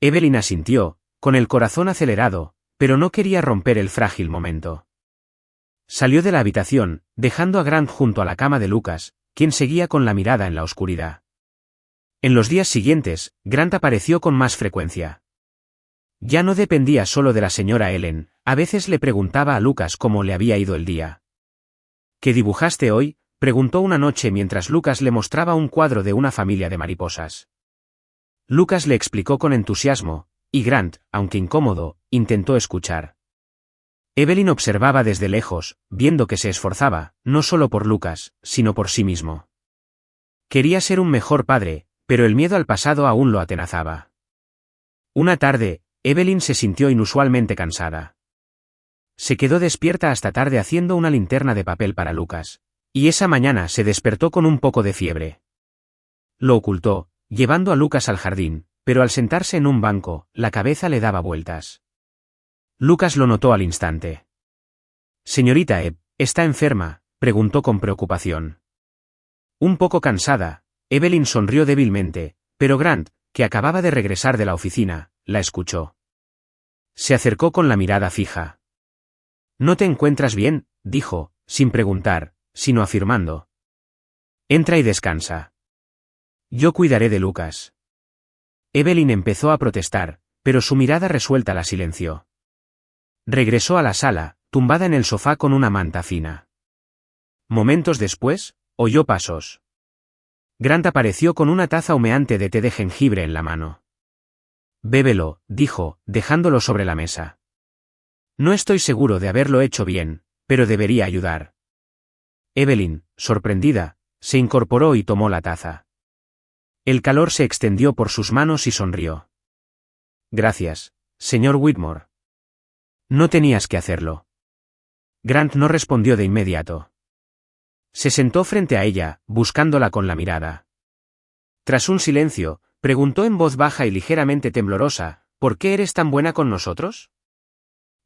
Evelyn asintió, con el corazón acelerado, pero no quería romper el frágil momento. Salió de la habitación, dejando a Grant junto a la cama de Lucas, quien seguía con la mirada en la oscuridad. En los días siguientes, Grant apareció con más frecuencia. Ya no dependía solo de la señora Ellen, a veces le preguntaba a Lucas cómo le había ido el día. ¿Qué dibujaste hoy?, preguntó una noche mientras Lucas le mostraba un cuadro de una familia de mariposas. Lucas le explicó con entusiasmo, y Grant, aunque incómodo, intentó escuchar. Evelyn observaba desde lejos, viendo que se esforzaba, no solo por Lucas, sino por sí mismo. Quería ser un mejor padre, pero el miedo al pasado aún lo atenazaba. Una tarde, Evelyn se sintió inusualmente cansada. Se quedó despierta hasta tarde haciendo una linterna de papel para Lucas, y esa mañana se despertó con un poco de fiebre. Lo ocultó, llevando a Lucas al jardín, pero al sentarse en un banco, la cabeza le daba vueltas. Lucas lo notó al instante. «Señorita Ebb, ¿está enferma?», preguntó con preocupación. Un poco cansada, Evelyn sonrió débilmente, pero Grant, que acababa de regresar de la oficina, la escuchó. Se acercó con la mirada fija. «¿No te encuentras bien?», dijo, sin preguntar, sino afirmando. «Entra y descansa. Yo cuidaré de Lucas». Evelyn empezó a protestar, pero su mirada resuelta la silenció. Regresó a la sala, tumbada en el sofá con una manta fina. Momentos después, oyó pasos. Grant apareció con una taza humeante de té de jengibre en la mano. «Bébelo», dijo, dejándolo sobre la mesa. «No estoy seguro de haberlo hecho bien, pero debería ayudar». Evelyn, sorprendida, se incorporó y tomó la taza. El calor se extendió por sus manos y sonrió. «Gracias, señor Whitmore». «No tenías que hacerlo». Grant no respondió de inmediato. Se sentó frente a ella, buscándola con la mirada. Tras un silencio, preguntó en voz baja y ligeramente temblorosa, «¿Por qué eres tan buena con nosotros?».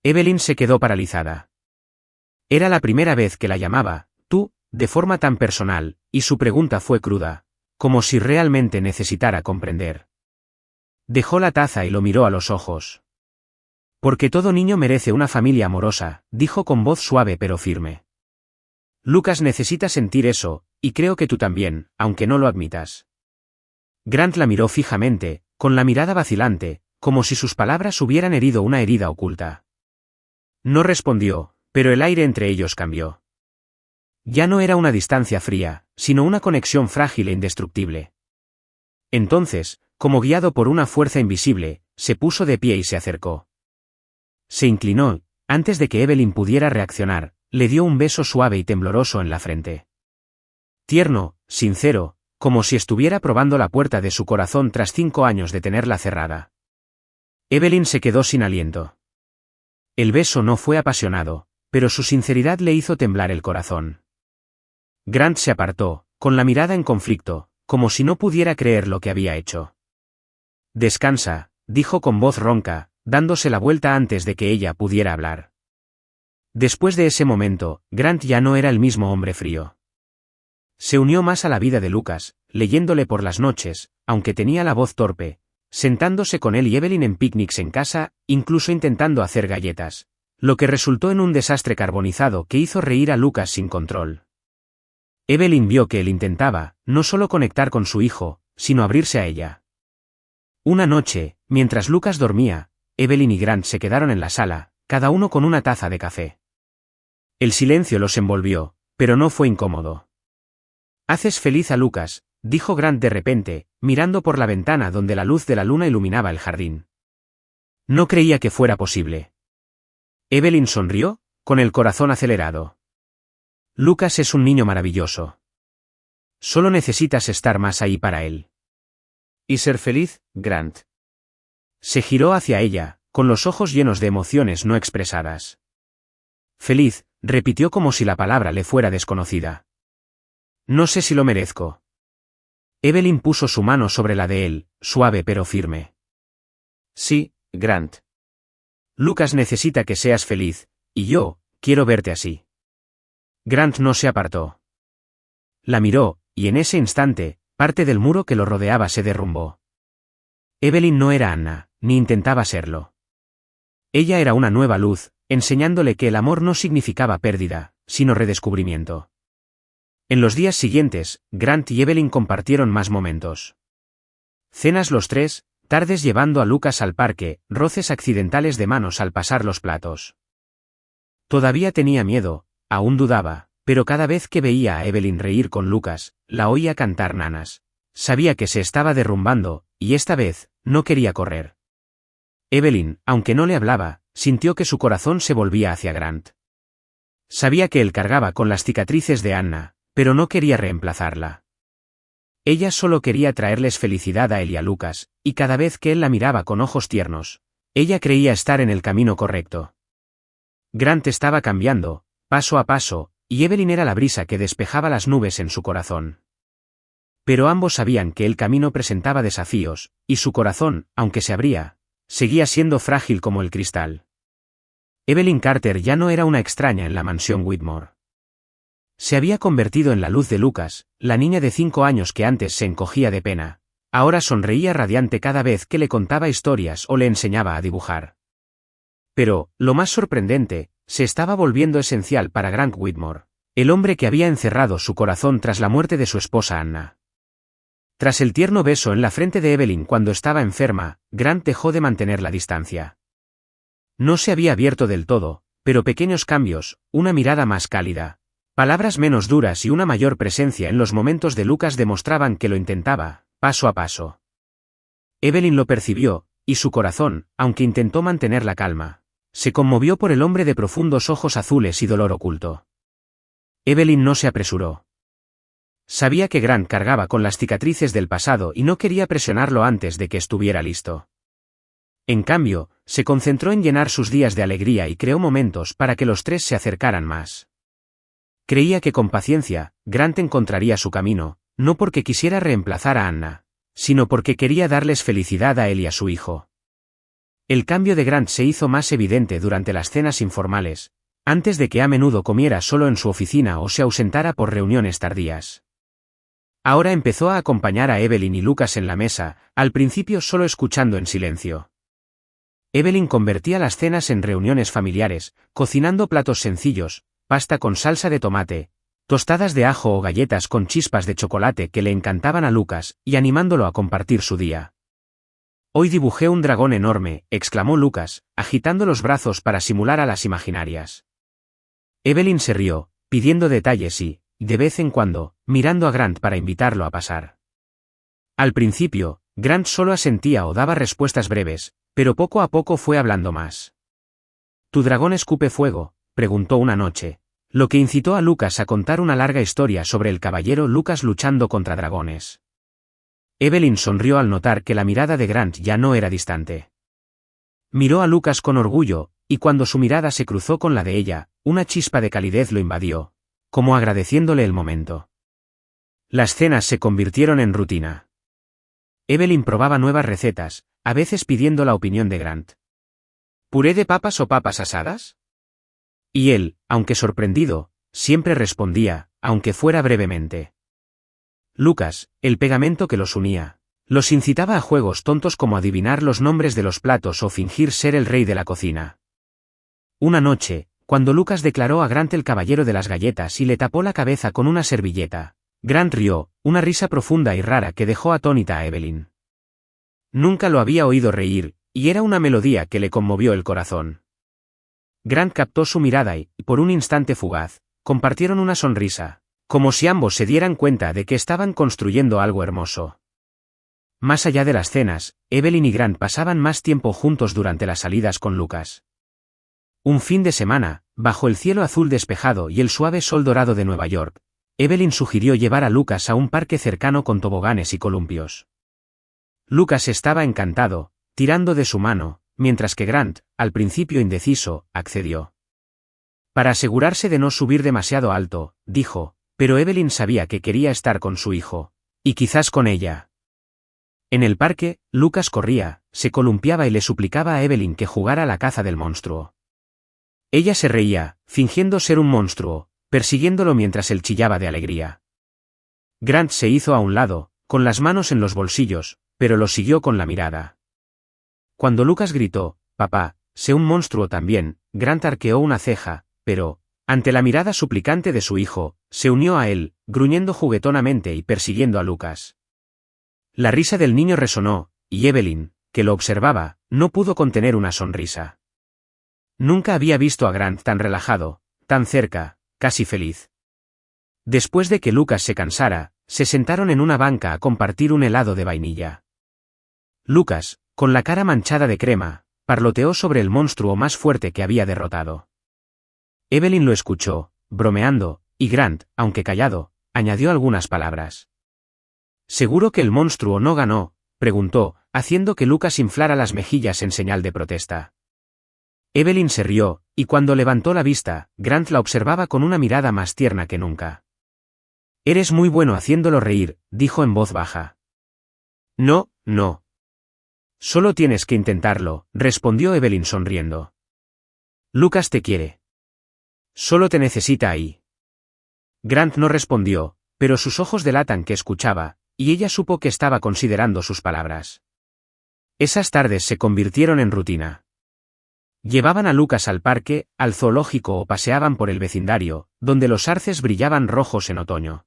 Evelyn se quedó paralizada. Era la primera vez que la llamaba, tú, de forma tan personal, y su pregunta fue cruda, como si realmente necesitara comprender. Dejó la taza y lo miró a los ojos. «Porque todo niño merece una familia amorosa», dijo con voz suave pero firme. «Lucas necesita sentir eso, y creo que tú también, aunque no lo admitas». Grant la miró fijamente, con la mirada vacilante, como si sus palabras hubieran herido una herida oculta. No respondió, pero el aire entre ellos cambió. Ya no era una distancia fría, sino una conexión frágil e indestructible. Entonces, como guiado por una fuerza invisible, se puso de pie y se acercó. Se inclinó, antes de que Evelyn pudiera reaccionar, le dio un beso suave y tembloroso en la frente. Tierno, sincero, como si estuviera probando la puerta de su corazón tras 5 años de tenerla cerrada. Evelyn se quedó sin aliento. El beso no fue apasionado, pero su sinceridad le hizo temblar el corazón. Grant se apartó, con la mirada en conflicto, como si no pudiera creer lo que había hecho. «Descansa», dijo con voz ronca, dándose la vuelta antes de que ella pudiera hablar. Después de ese momento, Grant ya no era el mismo hombre frío. Se unió más a la vida de Lucas, leyéndole por las noches, aunque tenía la voz torpe, sentándose con él y Evelyn en picnics en casa, incluso intentando hacer galletas, lo que resultó en un desastre carbonizado que hizo reír a Lucas sin control. Evelyn vio que él intentaba, no solo conectar con su hijo, sino abrirse a ella. Una noche, mientras Lucas dormía, Evelyn y Grant se quedaron en la sala, cada uno con una taza de café. El silencio los envolvió, pero no fue incómodo. «Haces feliz a Lucas», dijo Grant de repente, mirando por la ventana donde la luz de la luna iluminaba el jardín. No creía que fuera posible. Evelyn sonrió, con el corazón acelerado. «Lucas es un niño maravilloso. Solo necesitas estar más ahí para él». «¿Y ser feliz, Grant?». Se giró hacia ella, con los ojos llenos de emociones no expresadas. «Feliz», repitió como si la palabra le fuera desconocida. «No sé si lo merezco». Evelyn puso su mano sobre la de él, suave pero firme. «Sí, Grant. Lucas necesita que seas feliz, y yo, quiero verte así». Grant no se apartó. La miró, y en ese instante, parte del muro que lo rodeaba se derrumbó. Evelyn no era Anna, ni intentaba serlo. Ella era una nueva luz, enseñándole que el amor no significaba pérdida, sino redescubrimiento. En los días siguientes, Grant y Evelyn compartieron más momentos. Cenas los tres, tardes llevando a Lucas al parque, roces accidentales de manos al pasar los platos. Todavía tenía miedo, aún dudaba, pero cada vez que veía a Evelyn reír con Lucas, la oía cantar nanas. Sabía que se estaba derrumbando, y esta vez, no quería correr. Evelyn, aunque no le hablaba, sintió que su corazón se volvía hacia Grant. Sabía que él cargaba con las cicatrices de Anna, pero no quería reemplazarla. Ella solo quería traerles felicidad a él y a Lucas, y cada vez que él la miraba con ojos tiernos, ella creía estar en el camino correcto. Grant estaba cambiando, paso a paso, y Evelyn era la brisa que despejaba las nubes en su corazón. Pero ambos sabían que el camino presentaba desafíos, y su corazón, aunque se abría, seguía siendo frágil como el cristal. Evelyn Carter ya no era una extraña en la mansión Whitmore. Se había convertido en la luz de Lucas, la niña de 5 años que antes se encogía de pena. Ahora sonreía radiante cada vez que le contaba historias o le enseñaba a dibujar. Pero, lo más sorprendente, se estaba volviendo esencial para Grant Whitmore, el hombre que había encerrado su corazón tras la muerte de su esposa Anna. Tras el tierno beso en la frente de Evelyn cuando estaba enferma, Grant dejó de mantener la distancia. No se había abierto del todo, pero pequeños cambios, una mirada más cálida, palabras menos duras y una mayor presencia en los momentos de Lucas demostraban que lo intentaba, paso a paso. Evelyn lo percibió, y su corazón, aunque intentó mantener la calma, se conmovió por el hombre de profundos ojos azules y dolor oculto. Evelyn no se apresuró. Sabía que Grant cargaba con las cicatrices del pasado y no quería presionarlo antes de que estuviera listo. En cambio, se concentró en llenar sus días de alegría y creó momentos para que los tres se acercaran más. Creía que con paciencia, Grant encontraría su camino, no porque quisiera reemplazar a Anna, sino porque quería darles felicidad a él y a su hijo. El cambio de Grant se hizo más evidente durante las cenas informales, antes de que a menudo comiera solo en su oficina o se ausentara por reuniones tardías. Ahora empezó a acompañar a Evelyn y Lucas en la mesa, al principio solo escuchando en silencio. Evelyn convertía las cenas en reuniones familiares, cocinando platos sencillos, pasta con salsa de tomate, tostadas de ajo o galletas con chispas de chocolate que le encantaban a Lucas, y animándolo a compartir su día. «Hoy dibujé un dragón enorme», exclamó Lucas, agitando los brazos para simular alas imaginarias. Evelyn se rió, pidiendo detalles y, de vez en cuando, mirando a Grant para invitarlo a pasar. Al principio, Grant solo asentía o daba respuestas breves, pero poco a poco fue hablando más. «¿Tu dragón escupe fuego?», preguntó una noche, lo que incitó a Lucas a contar una larga historia sobre el caballero Lucas luchando contra dragones. Evelyn sonrió al notar que la mirada de Grant ya no era distante. Miró a Lucas con orgullo, y cuando su mirada se cruzó con la de ella, una chispa de calidez lo invadió, como agradeciéndole el momento. Las cenas se convirtieron en rutina. Evelyn probaba nuevas recetas, a veces pidiendo la opinión de Grant. ¿Puré de papas o papas asadas? Y él, aunque sorprendido, siempre respondía, aunque fuera brevemente. Lucas, el pegamento que los unía, los incitaba a juegos tontos como adivinar los nombres de los platos o fingir ser el rey de la cocina. Una noche, cuando Lucas declaró a Grant el caballero de las galletas y le tapó la cabeza con una servilleta, Grant rió, una risa profunda y rara que dejó atónita a Evelyn. Nunca lo había oído reír, y era una melodía que le conmovió el corazón. Grant captó su mirada y, por un instante fugaz, compartieron una sonrisa, como si ambos se dieran cuenta de que estaban construyendo algo hermoso. Más allá de las cenas, Evelyn y Grant pasaban más tiempo juntos durante las salidas con Lucas. Un fin de semana, bajo el cielo azul despejado y el suave sol dorado de Nueva York, Evelyn sugirió llevar a Lucas a un parque cercano con toboganes y columpios. Lucas estaba encantado, tirando de su mano, mientras que Grant, al principio indeciso, accedió. Para asegurarse de no subir demasiado alto, dijo, pero Evelyn sabía que quería estar con su hijo, y quizás con ella. En el parque, Lucas corría, se columpiaba y le suplicaba a Evelyn que jugara a la caza del monstruo. Ella se reía, fingiendo ser un monstruo, persiguiéndolo mientras él chillaba de alegría. Grant se hizo a un lado, con las manos en los bolsillos, pero lo siguió con la mirada. Cuando Lucas gritó, «Papá, sé un monstruo también», Grant arqueó una ceja, pero, ante la mirada suplicante de su hijo, se unió a él, gruñendo juguetonamente y persiguiendo a Lucas. La risa del niño resonó, y Evelyn, que lo observaba, no pudo contener una sonrisa. Nunca había visto a Grant tan relajado, tan cerca, casi feliz. Después de que Lucas se cansara, se sentaron en una banca a compartir un helado de vainilla. Lucas, con la cara manchada de crema, parloteó sobre el monstruo más fuerte que había derrotado. Evelyn lo escuchó, bromeando, y Grant, aunque callado, añadió algunas palabras. «¿Seguro que el monstruo no ganó?», preguntó, haciendo que Lucas inflara las mejillas en señal de protesta. Evelyn se rió, y cuando levantó la vista, Grant la observaba con una mirada más tierna que nunca. «Eres muy bueno haciéndolo reír», dijo en voz baja. «No, no. Solo tienes que intentarlo», respondió Evelyn sonriendo. «Lucas te quiere. Solo te necesita ahí». Grant no respondió, pero sus ojos delatan que escuchaba, y ella supo que estaba considerando sus palabras. Esas tardes se convirtieron en rutina. Llevaban a Lucas al parque, al zoológico o paseaban por el vecindario, donde los arces brillaban rojos en otoño.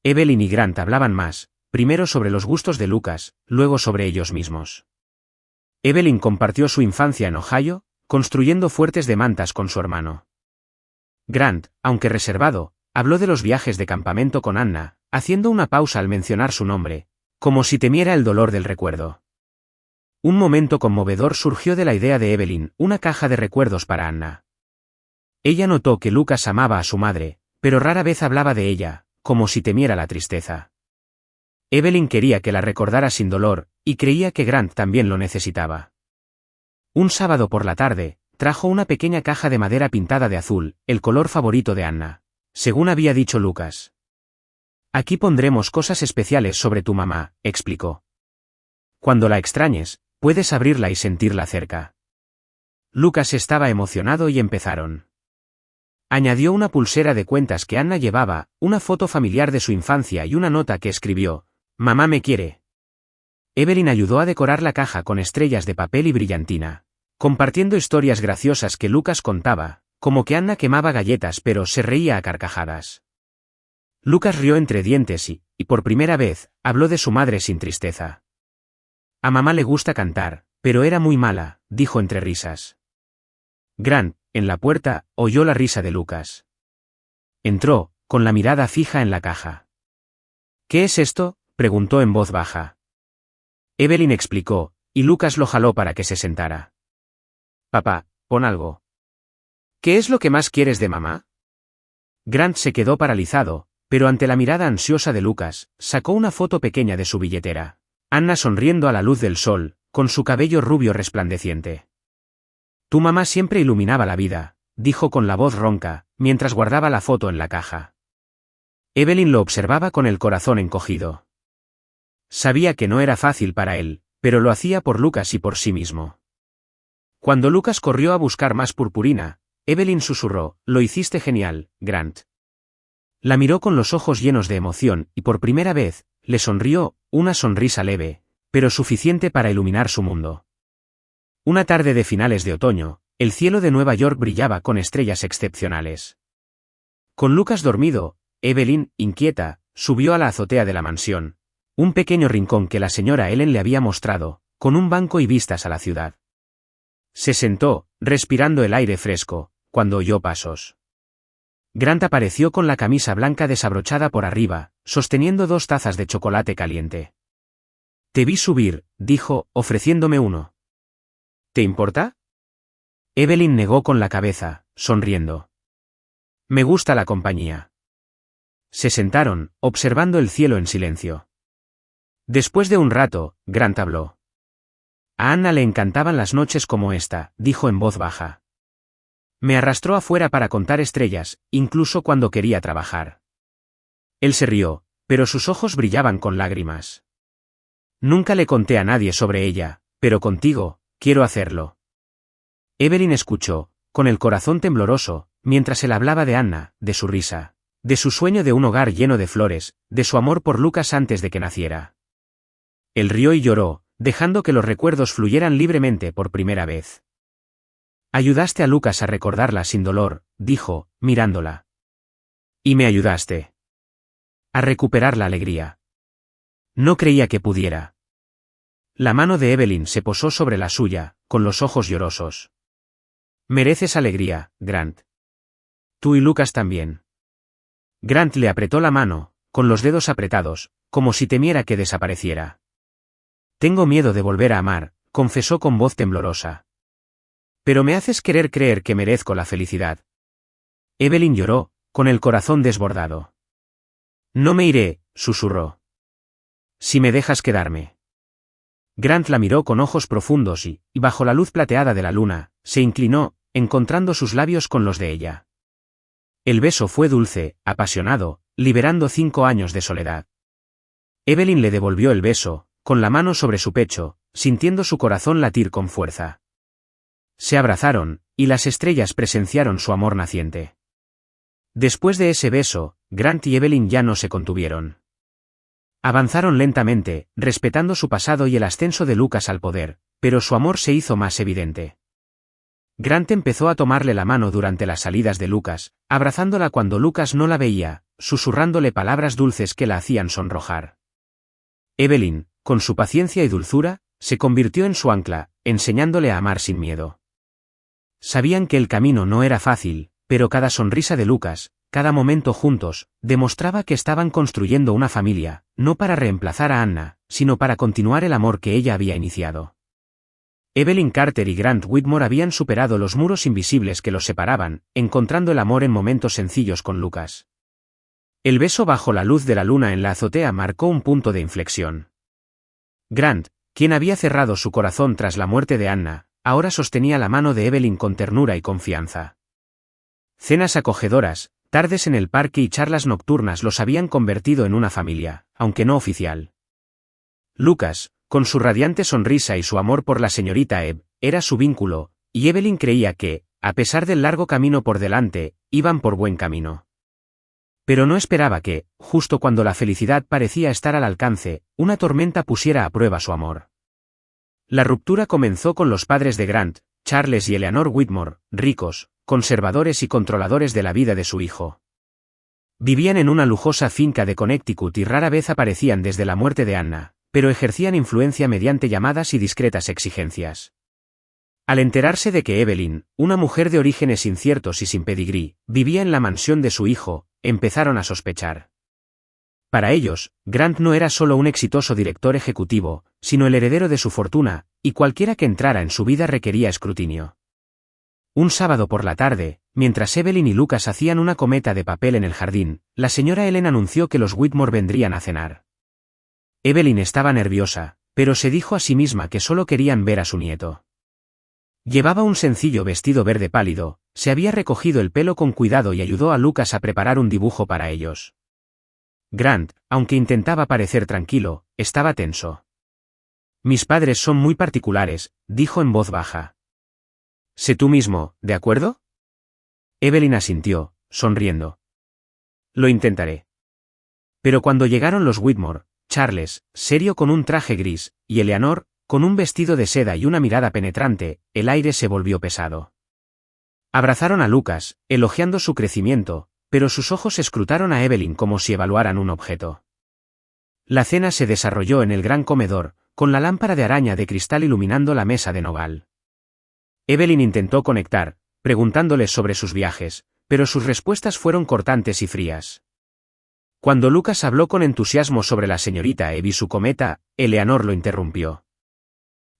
Evelyn y Grant hablaban más, primero sobre los gustos de Lucas, luego sobre ellos mismos. Evelyn compartió su infancia en Ohio, construyendo fuertes de mantas con su hermano. Grant, aunque reservado, habló de los viajes de campamento con Anna, haciendo una pausa al mencionar su nombre, como si temiera el dolor del recuerdo. Un momento conmovedor surgió de la idea de Evelyn, una caja de recuerdos para Anna. Ella notó que Lucas amaba a su madre, pero rara vez hablaba de ella, como si temiera la tristeza. Evelyn quería que la recordara sin dolor, y creía que Grant también lo necesitaba. Un sábado por la tarde, trajo una pequeña caja de madera pintada de azul, el color favorito de Anna, según había dicho Lucas. Aquí pondremos cosas especiales sobre tu mamá, explicó. Cuando la extrañes, puedes abrirla y sentirla cerca. Lucas estaba emocionado y empezaron. Añadió una pulsera de cuentas que Anna llevaba, una foto familiar de su infancia y una nota que escribió: «Mamá me quiere». Evelyn ayudó a decorar la caja con estrellas de papel y brillantina, compartiendo historias graciosas que Lucas contaba, como que Anna quemaba galletas pero se reía a carcajadas. Lucas rió entre dientes y, por primera vez, habló de su madre sin tristeza. A mamá le gusta cantar, pero era muy mala, dijo entre risas. Grant, en la puerta, oyó la risa de Lucas. Entró, con la mirada fija en la caja. «¿Qué es esto?», preguntó en voz baja. Evelyn explicó, y Lucas lo jaló para que se sentara. «Papá, pon algo». «¿Qué es lo que más quieres de mamá?». Grant se quedó paralizado, pero ante la mirada ansiosa de Lucas, sacó una foto pequeña de su billetera. Anna sonriendo a la luz del sol, con su cabello rubio resplandeciente. «Tu mamá siempre iluminaba la vida», dijo con la voz ronca, mientras guardaba la foto en la caja. Evelyn lo observaba con el corazón encogido. Sabía que no era fácil para él, pero lo hacía por Lucas y por sí mismo. Cuando Lucas corrió a buscar más purpurina, Evelyn susurró: «Lo hiciste genial, Grant». La miró con los ojos llenos de emoción y por primera vez, le sonrió, una sonrisa leve, pero suficiente para iluminar su mundo. Una tarde de finales de otoño, el cielo de Nueva York brillaba con estrellas excepcionales. Con Lucas dormido, Evelyn, inquieta, subió a la azotea de la mansión, un pequeño rincón que la señora Ellen le había mostrado, con un banco y vistas a la ciudad. Se sentó, respirando el aire fresco, cuando oyó pasos. Grant apareció con la camisa blanca desabrochada por arriba, sosteniendo 2 tazas de chocolate caliente. «Te vi subir», dijo, ofreciéndome uno. «¿Te importa?». Evelyn negó con la cabeza, sonriendo. «Me gusta la compañía». Se sentaron, observando el cielo en silencio. Después de un rato, Grant habló. «A Anna le encantaban las noches como esta», dijo en voz baja. «Me arrastró afuera para contar estrellas, incluso cuando quería trabajar». Él se rió, pero sus ojos brillaban con lágrimas. «Nunca le conté a nadie sobre ella, pero contigo, quiero hacerlo». Evelyn escuchó, con el corazón tembloroso, mientras él hablaba de Anna, de su risa, de su sueño de un hogar lleno de flores, de su amor por Lucas antes de que naciera. Él rió y lloró, dejando que los recuerdos fluyeran libremente por primera vez. «Ayudaste a Lucas a recordarla sin dolor», dijo, mirándola. «Y me ayudaste a recuperar la alegría». No creía que pudiera. La mano de Evelyn se posó sobre la suya, con los ojos llorosos. «Mereces alegría, Grant. Tú y Lucas también». Grant le apretó la mano, con los dedos apretados, como si temiera que desapareciera. «Tengo miedo de volver a amar», confesó con voz temblorosa. «Pero me haces querer creer que merezco la felicidad». Evelyn lloró, con el corazón desbordado. «No me iré», susurró. «Si me dejas quedarme». Grant la miró con ojos profundos y, bajo la luz plateada de la luna, se inclinó, encontrando sus labios con los de ella. El beso fue dulce, apasionado, liberando 5 años de soledad. Evelyn le devolvió el beso, con la mano sobre su pecho, sintiendo su corazón latir con fuerza. Se abrazaron, y las estrellas presenciaron su amor naciente. Después de ese beso, Grant y Evelyn ya no se contuvieron. Avanzaron lentamente, respetando su pasado y el ascenso de Lucas al poder, pero su amor se hizo más evidente. Grant empezó a tomarle la mano durante las salidas de Lucas, abrazándola cuando Lucas no la veía, susurrándole palabras dulces que la hacían sonrojar. Evelyn, con su paciencia y dulzura, se convirtió en su ancla, enseñándole a amar sin miedo. Sabían que el camino no era fácil, pero cada sonrisa de Lucas, cada momento juntos, demostraba que estaban construyendo una familia, no para reemplazar a Anna, sino para continuar el amor que ella había iniciado. Evelyn Carter y Grant Whitmore habían superado los muros invisibles que los separaban, encontrando el amor en momentos sencillos con Lucas. El beso bajo la luz de la luna en la azotea marcó un punto de inflexión. Grant, quien había cerrado su corazón tras la muerte de Anna, ahora sostenía la mano de Evelyn con ternura y confianza. Cenas acogedoras, tardes en el parque y charlas nocturnas los habían convertido en una familia, aunque no oficial. Lucas, con su radiante sonrisa y su amor por la señorita Ebb, era su vínculo, y Evelyn creía que, a pesar del largo camino por delante, iban por buen camino. Pero no esperaba que, justo cuando la felicidad parecía estar al alcance, una tormenta pusiera a prueba su amor. La ruptura comenzó con los padres de Grant, Charles y Eleanor Whitmore, ricos, conservadores y controladores de la vida de su hijo. Vivían en una lujosa finca de Connecticut y rara vez aparecían desde la muerte de Anna, pero ejercían influencia mediante llamadas y discretas exigencias. Al enterarse de que Evelyn, una mujer de orígenes inciertos y sin pedigrí, vivía en la mansión de su hijo, empezaron a sospechar. Para ellos, Grant no era solo un exitoso director ejecutivo, sino el heredero de su fortuna, y cualquiera que entrara en su vida requería escrutinio. Un sábado por la tarde, mientras Evelyn y Lucas hacían una cometa de papel en el jardín, la señora Ellen anunció que los Whitmore vendrían a cenar. Evelyn estaba nerviosa, pero se dijo a sí misma que solo querían ver a su nieto. Llevaba un sencillo vestido verde pálido, se había recogido el pelo con cuidado y ayudó a Lucas a preparar un dibujo para ellos. Grant, aunque intentaba parecer tranquilo, estaba tenso. «Mis padres son muy particulares», dijo en voz baja. «Sé tú mismo, ¿de acuerdo?» Evelyn asintió, sonriendo. «Lo intentaré». Pero cuando llegaron los Whitmore, Charles, serio con un traje gris, y Eleanor, con un vestido de seda y una mirada penetrante, el aire se volvió pesado. Abrazaron a Lucas, elogiando su crecimiento, pero sus ojos escrutaron a Evelyn como si evaluaran un objeto. La cena se desarrolló en el gran comedor, con la lámpara de araña de cristal iluminando la mesa de nogal. Evelyn intentó conectar, preguntándoles sobre sus viajes, pero sus respuestas fueron cortantes y frías. Cuando Lucas habló con entusiasmo sobre la señorita Ebb y su cometa, Eleanor lo interrumpió.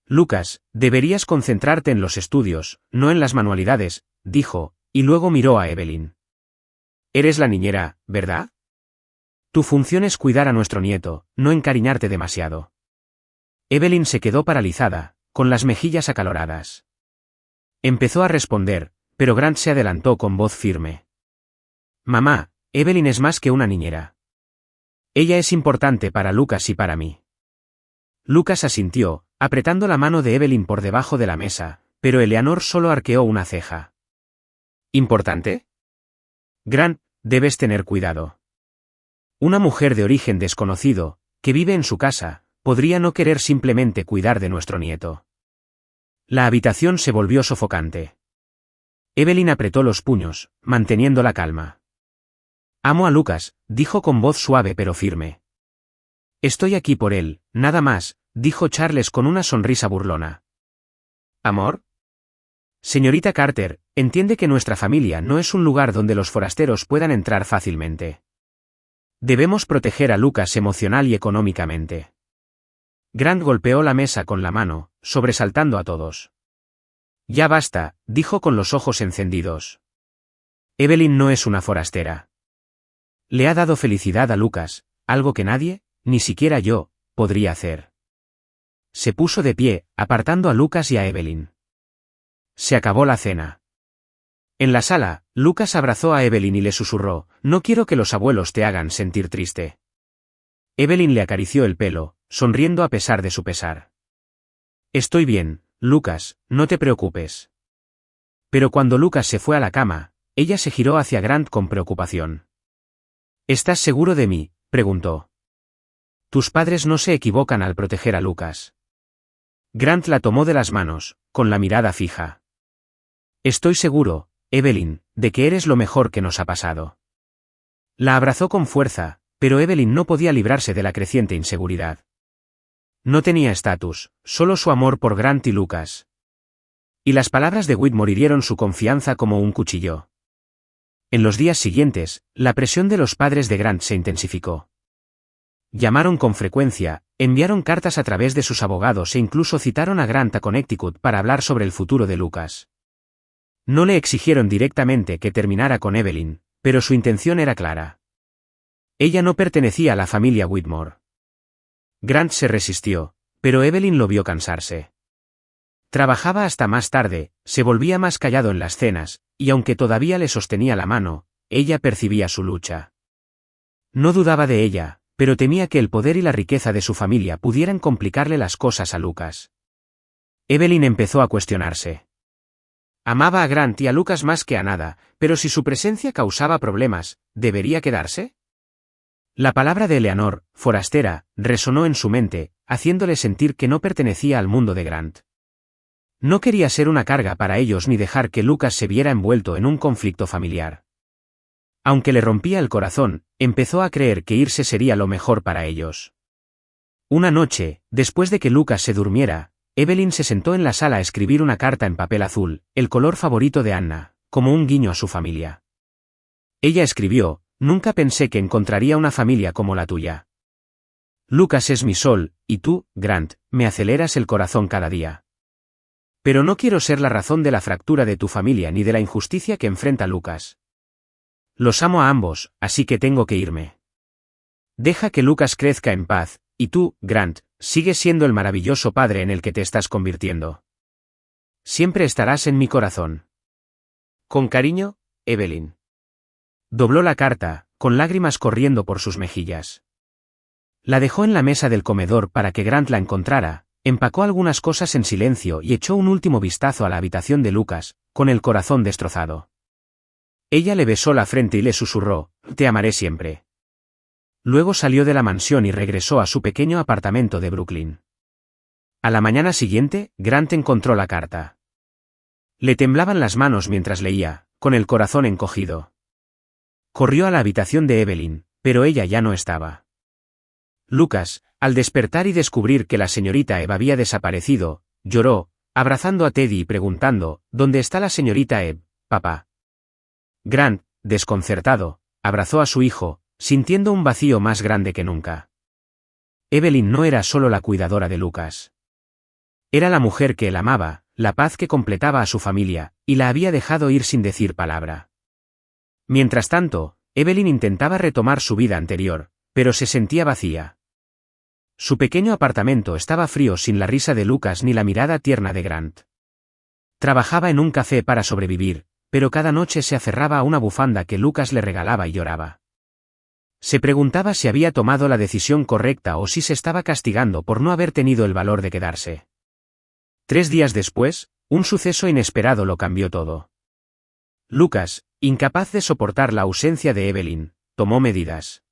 «Lucas, deberías concentrarte en los estudios, no en las manualidades», dijo, y luego miró a Evelyn. «Eres la niñera, ¿verdad? Tu función es cuidar a nuestro nieto, no encariñarte demasiado». Evelyn se quedó paralizada, con las mejillas acaloradas. Empezó a responder, pero Grant se adelantó con voz firme. «Mamá, Evelyn es más que una niñera. Ella es importante para Lucas y para mí». Lucas asintió, apretando la mano de Evelyn por debajo de la mesa, pero Eleanor solo arqueó una ceja. «¿Importante?» «Grant, debes tener cuidado. Una mujer de origen desconocido, que vive en su casa, podría no querer simplemente cuidar de nuestro nieto». La habitación se volvió sofocante. Evelyn apretó los puños, manteniendo la calma. «Amo a Lucas», dijo con voz suave pero firme. «Estoy aquí por él, nada más», dijo Charles con una sonrisa burlona. «¿Amor?» «Señorita Carter, entiende que nuestra familia no es un lugar donde los forasteros puedan entrar fácilmente. Debemos proteger a Lucas emocional y económicamente». Grant golpeó la mesa con la mano, sobresaltando a todos. «Ya basta», dijo con los ojos encendidos. «Evelyn no es una forastera. Le ha dado felicidad a Lucas, algo que nadie, ni siquiera yo, podría hacer». Se puso de pie, apartando a Lucas y a Evelyn. Se acabó la cena. En la sala, Lucas abrazó a Evelyn y le susurró: «No quiero que los abuelos te hagan sentir triste». Evelyn le acarició el pelo, sonriendo a pesar de su pesar. «Estoy bien, Lucas, no te preocupes». Pero cuando Lucas se fue a la cama, ella se giró hacia Grant con preocupación. «¿Estás seguro de mí?», preguntó. «Tus padres no se equivocan al proteger a Lucas». Grant la tomó de las manos, con la mirada fija. Estoy seguro, Evelyn, de que eres lo mejor que nos ha pasado. La abrazó con fuerza, pero Evelyn no podía librarse de la creciente inseguridad. No tenía estatus, solo su amor por Grant y Lucas. Y las palabras de Whitmore hirieron su confianza como un cuchillo. En los días siguientes, la presión de los padres de Grant se intensificó. Llamaron con frecuencia, enviaron cartas a través de sus abogados e incluso citaron a Grant a Connecticut para hablar sobre el futuro de Lucas. No le exigieron directamente que terminara con Evelyn, pero su intención era clara. Ella no pertenecía a la familia Whitmore. Grant se resistió, pero Evelyn lo vio cansarse. Trabajaba hasta más tarde, se volvía más callado en las cenas, y aunque todavía le sostenía la mano, ella percibía su lucha. No dudaba de ella, pero temía que el poder y la riqueza de su familia pudieran complicarle las cosas a Lucas. Evelyn empezó a cuestionarse. Amaba a Grant y a Lucas más que a nada, pero si su presencia causaba problemas, ¿debería quedarse? La palabra de Eleanor, forastera, resonó en su mente, haciéndole sentir que no pertenecía al mundo de Grant. No quería ser una carga para ellos ni dejar que Lucas se viera envuelto en un conflicto familiar. Aunque le rompía el corazón, empezó a creer que irse sería lo mejor para ellos. Una noche, después de que Lucas se durmiera, Evelyn se sentó en la sala a escribir una carta en papel azul, el color favorito de Anna, como un guiño a su familia. Ella escribió: «Nunca pensé que encontraría una familia como la tuya. Lucas es mi sol, y tú, Grant, me aceleras el corazón cada día. Pero no quiero ser la razón de la fractura de tu familia ni de la injusticia que enfrenta Lucas. Los amo a ambos, así que tengo que irme. Deja que Lucas crezca en paz, y tú, Grant, sigues siendo el maravilloso padre en el que te estás convirtiendo. Siempre estarás en mi corazón. Con cariño, Evelyn». Dobló la carta, con lágrimas corriendo por sus mejillas. La dejó en la mesa del comedor para que Grant la encontrara, empacó algunas cosas en silencio y echó un último vistazo a la habitación de Lucas, con el corazón destrozado. Ella le besó la frente y le susurró: «Te amaré siempre». Luego salió de la mansión y regresó a su pequeño apartamento de Brooklyn. A la mañana siguiente, Grant encontró la carta. Le temblaban las manos mientras leía, con el corazón encogido. Corrió a la habitación de Evelyn, pero ella ya no estaba. Lucas, al despertar y descubrir que la señorita Ebb había desaparecido, lloró, abrazando a Teddy y preguntando: «¿Dónde está la señorita Ebb, papá?». Grant, desconcertado, abrazó a su hijo, sintiendo un vacío más grande que nunca. Evelyn no era solo la cuidadora de Lucas. Era la mujer que él amaba, la paz que completaba a su familia, y la había dejado ir sin decir palabra. Mientras tanto, Evelyn intentaba retomar su vida anterior, pero se sentía vacía. Su pequeño apartamento estaba frío sin la risa de Lucas ni la mirada tierna de Grant. Trabajaba en un café para sobrevivir, pero cada noche se aferraba a una bufanda que Lucas le regalaba y lloraba. Se preguntaba si había tomado la decisión correcta o si se estaba castigando por no haber tenido el valor de quedarse. 3 días después, un suceso inesperado lo cambió todo. Lucas, incapaz de soportar la ausencia de Evelyn, tomó medidas.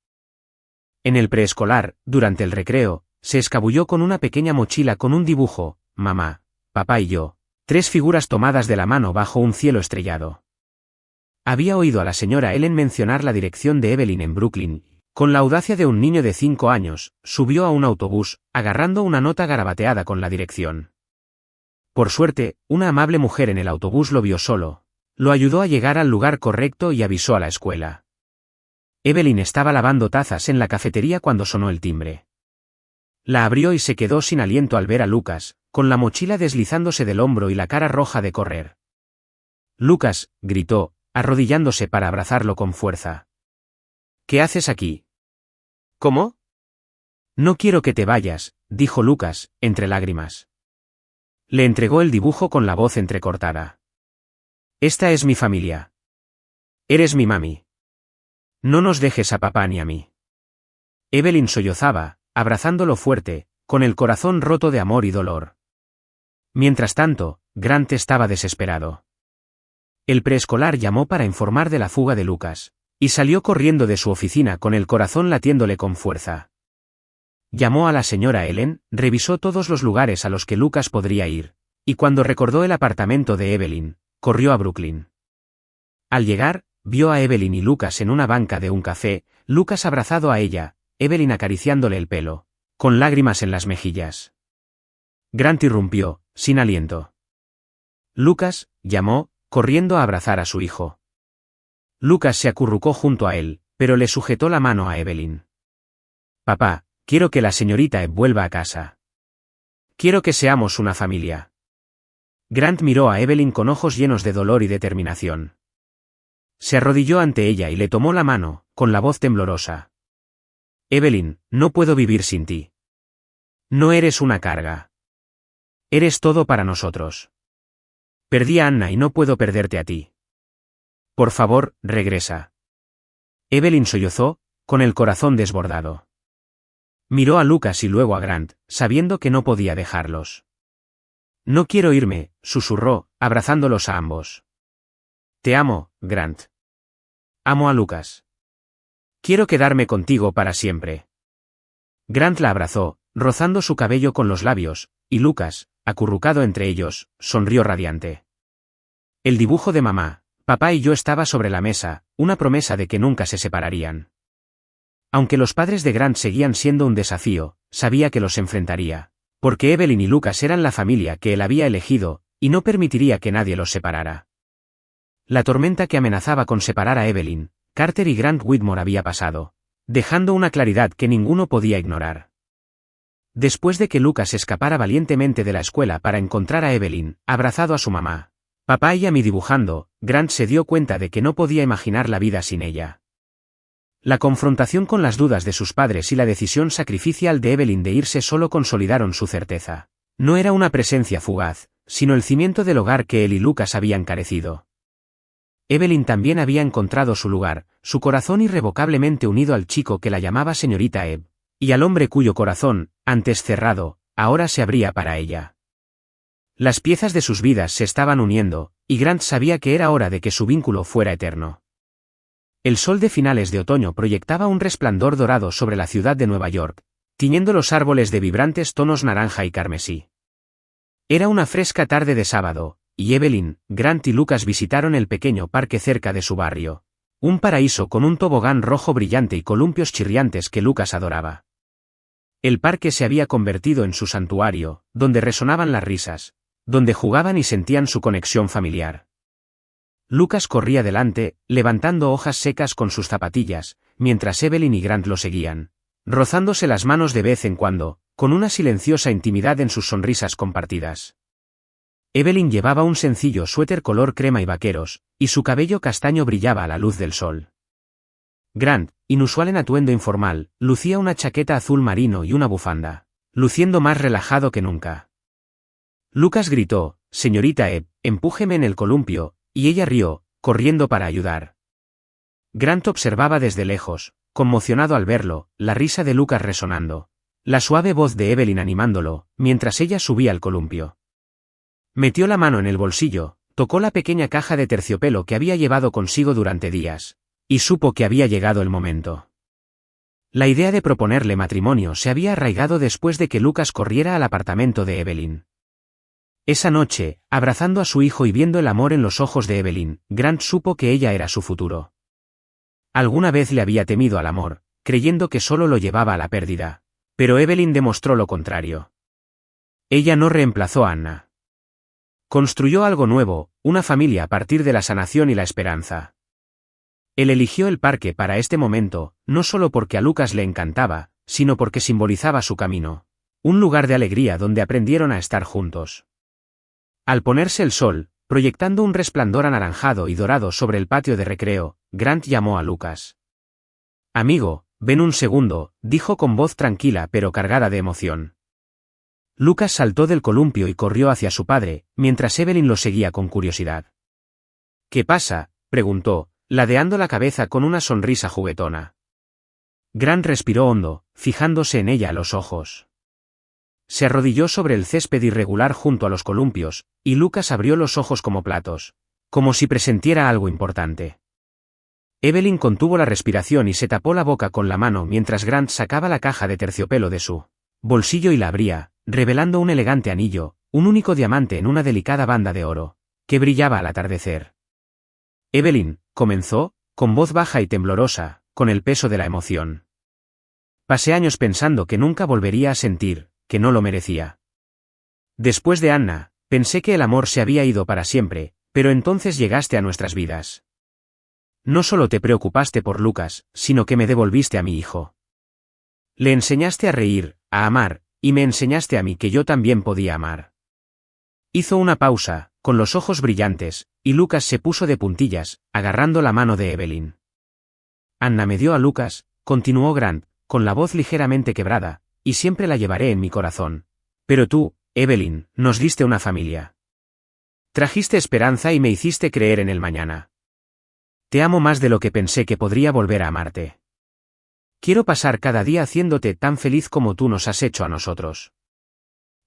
En el preescolar, durante el recreo, se escabulló con una pequeña mochila con un dibujo: «Mamá, papá y yo», 3 figuras tomadas de la mano bajo un cielo estrellado. Había oído a la señora Ellen mencionar la dirección de Evelyn en Brooklyn. Con la audacia de un niño de 5 años, subió a un autobús, agarrando una nota garabateada con la dirección. Por suerte, una amable mujer en el autobús lo vio solo, lo ayudó a llegar al lugar correcto y avisó a la escuela. Evelyn estaba lavando tazas en la cafetería cuando sonó el timbre. La abrió y se quedó sin aliento al ver a Lucas, con la mochila deslizándose del hombro y la cara roja de correr. «Lucas», gritó, arrodillándose para abrazarlo con fuerza. «¿Qué haces aquí?». «¿Cómo?». «No quiero que te vayas», dijo Lucas, entre lágrimas. Le entregó el dibujo con la voz entrecortada. «Esta es mi familia. Eres mi mami. No nos dejes a papá ni a mí». Evelyn sollozaba, abrazándolo fuerte, con el corazón roto de amor y dolor. Mientras tanto, Grant estaba desesperado. El preescolar llamó para informar de la fuga de Lucas, y salió corriendo de su oficina con el corazón latiéndole con fuerza. Llamó a la señora Ellen, revisó todos los lugares a los que Lucas podría ir, y cuando recordó el apartamento de Evelyn, corrió a Brooklyn. Al llegar, vio a Evelyn y Lucas en una banca de un café, Lucas abrazado a ella, Evelyn acariciándole el pelo, con lágrimas en las mejillas. Grant irrumpió, sin aliento. Lucas, llamó, corriendo a abrazar a su hijo. Lucas se acurrucó junto a él, pero le sujetó la mano a Evelyn. Papá, quiero que la señorita Ebb vuelva a casa. Quiero que seamos una familia. Grant miró a Evelyn con ojos llenos de dolor y determinación. Se arrodilló ante ella y le tomó la mano, con la voz temblorosa. Evelyn, no puedo vivir sin ti. No eres una carga. Eres todo para nosotros. Perdí a Anna y no puedo perderte a ti. Por favor, regresa. Evelyn sollozó, con el corazón desbordado. Miró a Lucas y luego a Grant, sabiendo que no podía dejarlos. No quiero irme, susurró, abrazándolos a ambos. Te amo, Grant. Amo a Lucas. Quiero quedarme contigo para siempre. Grant la abrazó, rozando su cabello con los labios, y Lucas, acurrucado entre ellos, sonrió radiante. El dibujo de mamá, papá y yo estaba sobre la mesa, una promesa de que nunca se separarían. Aunque los padres de Grant seguían siendo un desafío, sabía que los enfrentaría, porque Evelyn y Lucas eran la familia que él había elegido, y no permitiría que nadie los separara. La tormenta que amenazaba con separar a Evelyn, Carter y Grant Whitmore había pasado, dejando una claridad que ninguno podía ignorar. Después de que Lucas escapara valientemente de la escuela para encontrar a Evelyn, abrazado a su mamá, papá y a mí dibujando, Grant se dio cuenta de que no podía imaginar la vida sin ella. La confrontación con las dudas de sus padres y la decisión sacrificial de Evelyn de irse solo consolidaron su certeza. No era una presencia fugaz, sino el cimiento del hogar que él y Lucas habían carecido. Evelyn también había encontrado su lugar, su corazón irrevocablemente unido al chico que la llamaba señorita Ebb, y al hombre cuyo corazón, antes cerrado, ahora se abría para ella. Las piezas de sus vidas se estaban uniendo, y Grant sabía que era hora de que su vínculo fuera eterno. El sol de finales de otoño proyectaba un resplandor dorado sobre la ciudad de Nueva York, tiñendo los árboles de vibrantes tonos naranja y carmesí. Era una fresca tarde de sábado, y Evelyn, Grant y Lucas visitaron el pequeño parque cerca de su barrio, un paraíso con un tobogán rojo brillante y columpios chirriantes que Lucas adoraba. El parque se había convertido en su santuario, donde resonaban las risas, donde jugaban y sentían su conexión familiar. Lucas corría delante, levantando hojas secas con sus zapatillas, mientras Evelyn y Grant lo seguían, rozándose las manos de vez en cuando, con una silenciosa intimidad en sus sonrisas compartidas. Evelyn llevaba un sencillo suéter color crema y vaqueros, y su cabello castaño brillaba a la luz del sol. Grant, inusual en atuendo informal, lucía una chaqueta azul marino y una bufanda, luciendo más relajado que nunca. Lucas gritó, «Señorita Ebb, empújeme en el columpio», y ella rió, corriendo para ayudar. Grant observaba desde lejos, conmocionado al verlo, la risa de Lucas resonando, la suave voz de Evelyn animándolo, mientras ella subía al columpio. Metió la mano en el bolsillo, tocó la pequeña caja de terciopelo que había llevado consigo durante días, y supo que había llegado el momento. La idea de proponerle matrimonio se había arraigado después de que Lucas corriera al apartamento de Evelyn. Esa noche, abrazando a su hijo y viendo el amor en los ojos de Evelyn, Grant supo que ella era su futuro. Alguna vez le había temido al amor, creyendo que solo lo llevaba a la pérdida, pero Evelyn demostró lo contrario. Ella no reemplazó a Anna. Construyó algo nuevo, una familia a partir de la sanación y la esperanza. Él eligió el parque para este momento, no solo porque a Lucas le encantaba, sino porque simbolizaba su camino, un lugar de alegría donde aprendieron a estar juntos. Al ponerse el sol, proyectando un resplandor anaranjado y dorado sobre el patio de recreo, Grant llamó a Lucas. «Amigo, ven un segundo», dijo con voz tranquila pero cargada de emoción. Lucas saltó del columpio y corrió hacia su padre, mientras Evelyn lo seguía con curiosidad. «¿Qué pasa?», preguntó, ladeando la cabeza con una sonrisa juguetona. Grant respiró hondo, fijándose en ella los ojos. Se arrodilló sobre el césped irregular junto a los columpios, y Lucas abrió los ojos como platos, como si presintiera algo importante. Evelyn contuvo la respiración y se tapó la boca con la mano mientras Grant sacaba la caja de terciopelo de su bolsillo y la abría, revelando un elegante anillo, un único diamante en una delicada banda de oro, que brillaba al atardecer. Evelyn, comenzó, con voz baja y temblorosa, con el peso de la emoción. Pasé años pensando que nunca volvería a sentir, que no lo merecía. Después de Anna, pensé que el amor se había ido para siempre, pero entonces llegaste a nuestras vidas. No solo te preocupaste por Lucas, sino que me devolviste a mi hijo. Le enseñaste a reír, a amar, y me enseñaste a mí que yo también podía amar. Hizo una pausa, con los ojos brillantes, y Lucas se puso de puntillas, agarrando la mano de Evelyn. Anna me dio a Lucas, continuó Grant, con la voz ligeramente quebrada, y siempre la llevaré en mi corazón. Pero tú, Evelyn, nos diste una familia. Trajiste esperanza y me hiciste creer en el mañana. Te amo más de lo que pensé que podría volver a amarte. Quiero pasar cada día haciéndote tan feliz como tú nos has hecho a nosotros.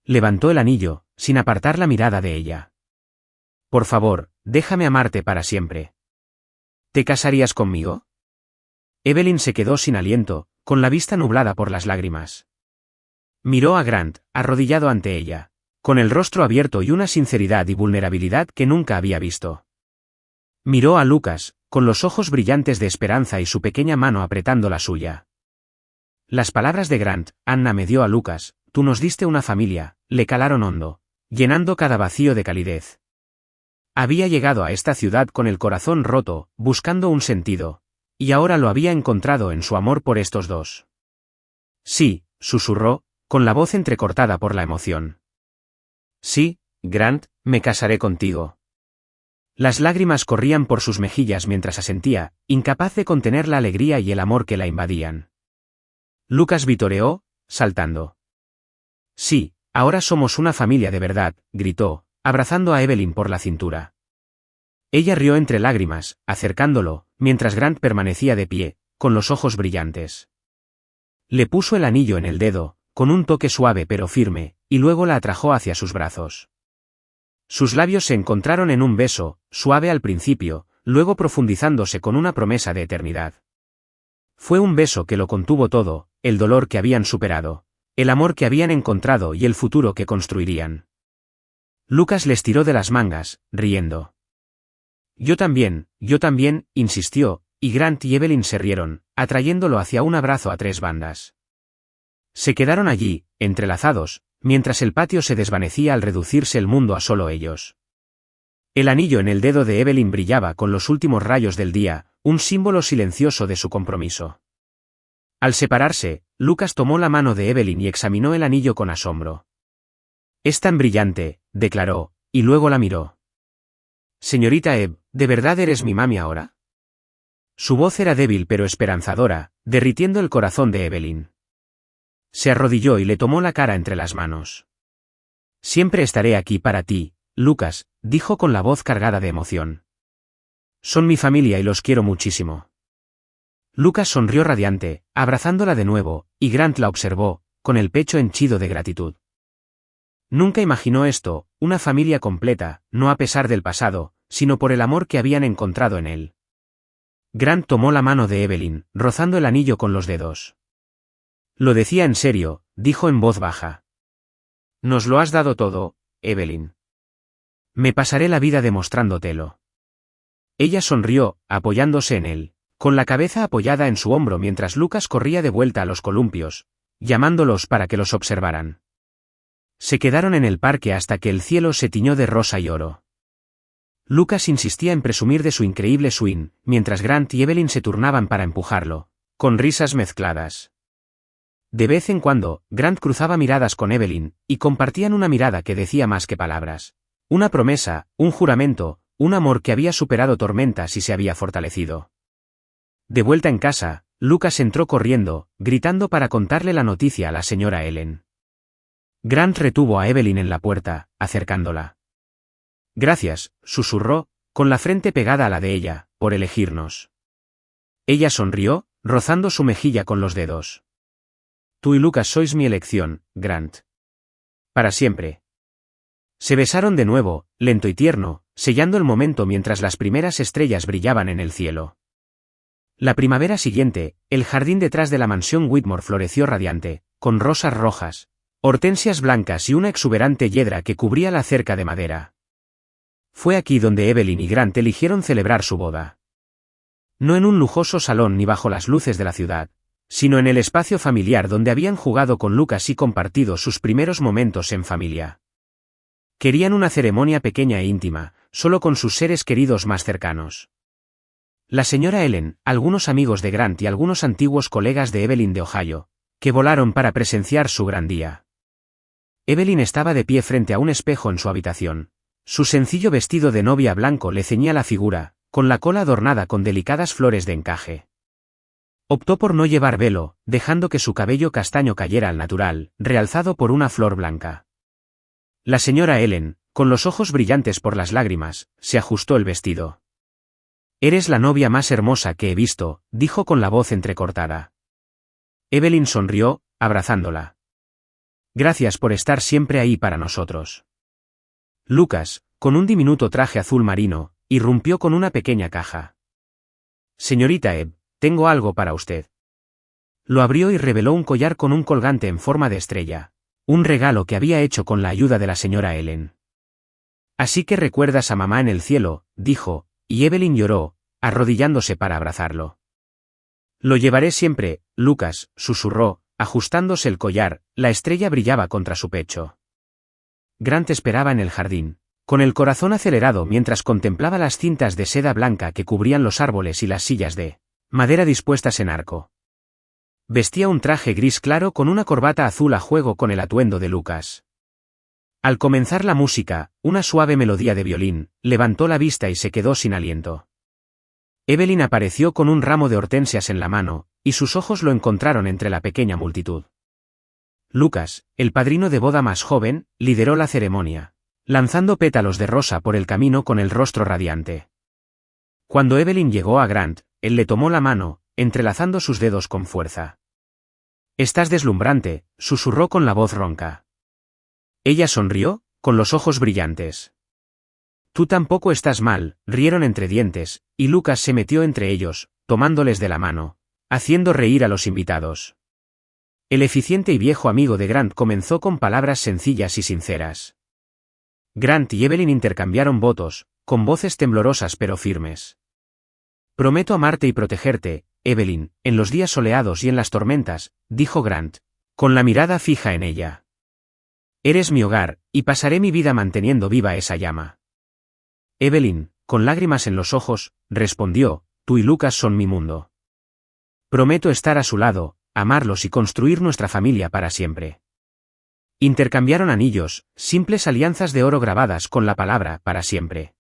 Levantó el anillo, sin apartar la mirada de ella. Por favor, déjame amarte para siempre. ¿Te casarías conmigo? Evelyn se quedó sin aliento, con la vista nublada por las lágrimas. Miró a Grant, arrodillado ante ella, con el rostro abierto y una sinceridad y vulnerabilidad que nunca había visto. Miró a Lucas, con los ojos brillantes de esperanza y su pequeña mano apretando la suya. Las palabras de Grant, Anna me dio a Lucas, tú nos diste una familia, le calaron hondo, llenando cada vacío de calidez. Había llegado a esta ciudad con el corazón roto, buscando un sentido, y ahora lo había encontrado en su amor por estos dos. Sí, susurró, con la voz entrecortada por la emoción. Sí, Grant, me casaré contigo. Las lágrimas corrían por sus mejillas mientras asentía, incapaz de contener la alegría y el amor que la invadían. Lucas vitoreó, saltando. Sí, ahora somos una familia de verdad, gritó, abrazando a Evelyn por la cintura. Ella rió entre lágrimas, acercándolo, mientras Grant permanecía de pie, con los ojos brillantes. Le puso el anillo en el dedo, con un toque suave pero firme, y luego la atrajo hacia sus brazos. Sus labios se encontraron en un beso, suave al principio, luego profundizándose con una promesa de eternidad. Fue un beso que lo contuvo todo, el dolor que habían superado, el amor que habían encontrado y el futuro que construirían. Lucas les tiró de las mangas, riendo. Yo también, insistió, y Grant y Evelyn se rieron, atrayéndolo hacia un abrazo a tres bandas. Se quedaron allí, entrelazados, mientras el patio se desvanecía al reducirse el mundo a solo ellos. El anillo en el dedo de Evelyn brillaba con los últimos rayos del día, un símbolo silencioso de su compromiso. Al separarse, Lucas tomó la mano de Evelyn y examinó el anillo con asombro. Es tan brillante, declaró, y luego la miró. Señorita Ebb, ¿de verdad eres mi mami ahora? Su voz era débil pero esperanzadora, derritiendo el corazón de Evelyn. Se arrodilló y le tomó la cara entre las manos. Siempre estaré aquí para ti, Lucas, dijo con la voz cargada de emoción. Son mi familia y los quiero muchísimo. Lucas sonrió radiante, abrazándola de nuevo, y Grant la observó, con el pecho henchido de gratitud. Nunca imaginó esto, una familia completa, no a pesar del pasado, sino por el amor que habían encontrado en él. Grant tomó la mano de Evelyn, rozando el anillo con los dedos. Lo decía en serio, dijo en voz baja. Nos lo has dado todo, Evelyn. Me pasaré la vida demostrándotelo. Ella sonrió, apoyándose en él, con la cabeza apoyada en su hombro mientras Lucas corría de vuelta a los columpios, llamándolos para que los observaran. Se quedaron en el parque hasta que el cielo se tiñó de rosa y oro. Lucas insistía en presumir de su increíble swing, mientras Grant y Evelyn se turnaban para empujarlo, con risas mezcladas. De vez en cuando, Grant cruzaba miradas con Evelyn, y compartían una mirada que decía más que palabras. Una promesa, un juramento, un amor que había superado tormentas y se había fortalecido. De vuelta en casa, Lucas entró corriendo, gritando para contarle la noticia a la señora Ellen. Grant retuvo a Evelyn en la puerta, acercándola. Gracias, susurró, con la frente pegada a la de ella, por elegirnos. Ella sonrió, rozando su mejilla con los dedos. Tú y Lucas sois mi elección, Grant. Para siempre. Se besaron de nuevo, lento y tierno, sellando el momento mientras las primeras estrellas brillaban en el cielo. La primavera siguiente, el jardín detrás de la mansión Whitmore floreció radiante, con rosas rojas, hortensias blancas y una exuberante hiedra que cubría la cerca de madera. Fue aquí donde Evelyn y Grant eligieron celebrar su boda. No en un lujoso salón ni bajo las luces de la ciudad, sino en el espacio familiar donde habían jugado con Lucas y compartido sus primeros momentos en familia. Querían una ceremonia pequeña e íntima, solo con sus seres queridos más cercanos. La señora Ellen, algunos amigos de Grant y algunos antiguos colegas de Evelyn de Ohio, que volaron para presenciar su gran día. Evelyn estaba de pie frente a un espejo en su habitación. Su sencillo vestido de novia blanco le ceñía la figura, con la cola adornada con delicadas flores de encaje. Optó por no llevar velo, dejando que su cabello castaño cayera al natural, realzado por una flor blanca. La señora Ellen, con los ojos brillantes por las lágrimas, se ajustó el vestido. «Eres la novia más hermosa que he visto», dijo con la voz entrecortada. Evelyn sonrió, abrazándola. «Gracias por estar siempre ahí para nosotros». Lucas, con un diminuto traje azul marino, irrumpió con una pequeña caja. «Señorita Ebb, tengo algo para usted». Lo abrió y reveló un collar con un colgante en forma de estrella, un regalo que había hecho con la ayuda de la señora Ellen. «Así que recuerdas a mamá en el cielo», dijo, y Evelyn lloró, arrodillándose para abrazarlo. «Lo llevaré siempre», Lucas, susurró, ajustándose el collar, la estrella brillaba contra su pecho. Grant esperaba en el jardín, con el corazón acelerado mientras contemplaba las cintas de seda blanca que cubrían los árboles y las sillas de madera dispuestas en arco. Vestía un traje gris claro con una corbata azul a juego con el atuendo de Lucas. Al comenzar la música, una suave melodía de violín, levantó la vista y se quedó sin aliento. Evelyn apareció con un ramo de hortensias en la mano, y sus ojos lo encontraron entre la pequeña multitud. Lucas, el padrino de boda más joven, lideró la ceremonia, lanzando pétalos de rosa por el camino con el rostro radiante. Cuando Evelyn llegó a Grant, él le tomó la mano, entrelazando sus dedos con fuerza. «Estás deslumbrante», susurró con la voz ronca. Ella sonrió, con los ojos brillantes. «Tú tampoco estás mal», rieron entre dientes, y Lucas se metió entre ellos, tomándoles de la mano, haciendo reír a los invitados. El eficiente y viejo amigo de Grant comenzó con palabras sencillas y sinceras. Grant y Evelyn intercambiaron votos, con voces temblorosas pero firmes. «Prometo amarte y protegerte, Evelyn, en los días soleados y en las tormentas», dijo Grant, con la mirada fija en ella. «Eres mi hogar, y pasaré mi vida manteniendo viva esa llama». Evelyn, con lágrimas en los ojos, respondió, «Tú y Lucas son mi mundo. Prometo estar a su lado, amarlos y construir nuestra familia para siempre». Intercambiaron anillos, simples alianzas de oro grabadas con la palabra «para siempre».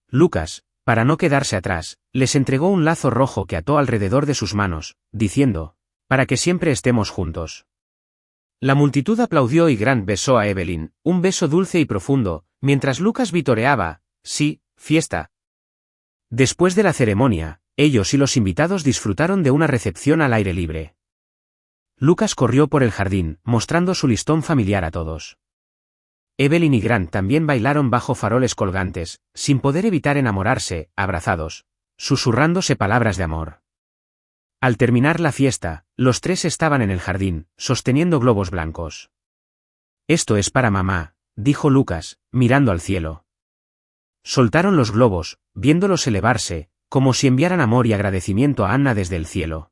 Lucas, para no quedarse atrás, les entregó un lazo rojo que ató alrededor de sus manos, diciendo, «para que siempre estemos juntos». La multitud aplaudió y Grant besó a Evelyn, un beso dulce y profundo, mientras Lucas vitoreaba, «Sí, fiesta». Después de la ceremonia, ellos y los invitados disfrutaron de una recepción al aire libre. Lucas corrió por el jardín, mostrando su listón familiar a todos. Evelyn y Grant también bailaron bajo faroles colgantes, sin poder evitar enamorarse, abrazados, susurrándose palabras de amor. Al terminar la fiesta, los tres estaban en el jardín, sosteniendo globos blancos. «Esto es para mamá», dijo Lucas, mirando al cielo. Soltaron los globos, viéndolos elevarse, como si enviaran amor y agradecimiento a Anna desde el cielo.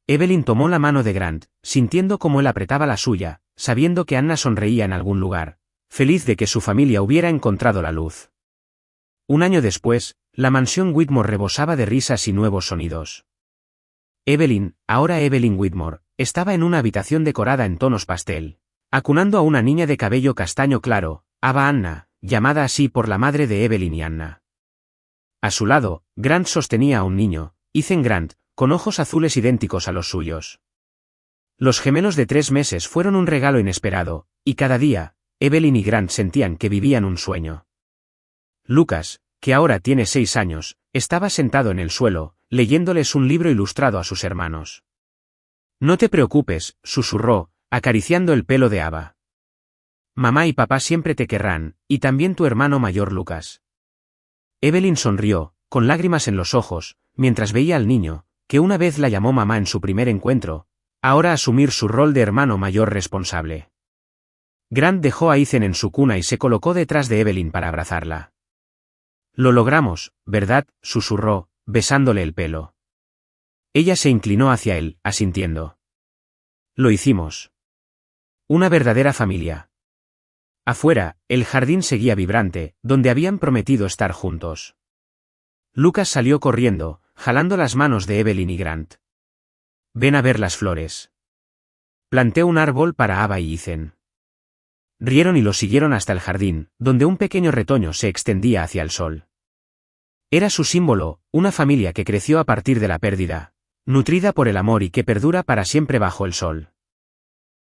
Evelyn tomó la mano de Grant, sintiendo cómo él apretaba la suya, sabiendo que Anna sonreía en algún lugar, feliz de que su familia hubiera encontrado la luz. Un año después, la mansión Whitmore rebosaba de risas y nuevos sonidos. Evelyn, ahora Evelyn Whitmore, estaba en una habitación decorada en tonos pastel, acunando a una niña de cabello castaño claro, Ava Anna, llamada así por la madre de Evelyn y Anna. A su lado, Grant sostenía a un niño, Ethan Grant, con ojos azules idénticos a los suyos. Los gemelos de 3 meses fueron un regalo inesperado, y cada día, Evelyn y Grant sentían que vivían un sueño. Lucas, que ahora tiene 6 años, estaba sentado en el suelo, leyéndoles un libro ilustrado a sus hermanos. «No te preocupes», susurró, acariciando el pelo de Ava. «Mamá y papá siempre te querrán, y también tu hermano mayor Lucas». Evelyn sonrió, con lágrimas en los ojos, mientras veía al niño, que una vez la llamó mamá en su primer encuentro, ahora asumir su rol de hermano mayor responsable. Grant dejó a Ethan en su cuna y se colocó detrás de Evelyn para abrazarla. Lo logramos, ¿verdad?, susurró, besándole el pelo. Ella se inclinó hacia él, asintiendo. Lo hicimos. Una verdadera familia. Afuera, el jardín seguía vibrante, donde habían prometido estar juntos. Lucas salió corriendo, jalando las manos de Evelyn y Grant. Ven a ver las flores. Planté un árbol para Ava y Ethan. Rieron y lo siguieron hasta el jardín, donde un pequeño retoño se extendía hacia el sol. Era su símbolo, una familia que creció a partir de la pérdida, nutrida por el amor y que perdura para siempre bajo el sol.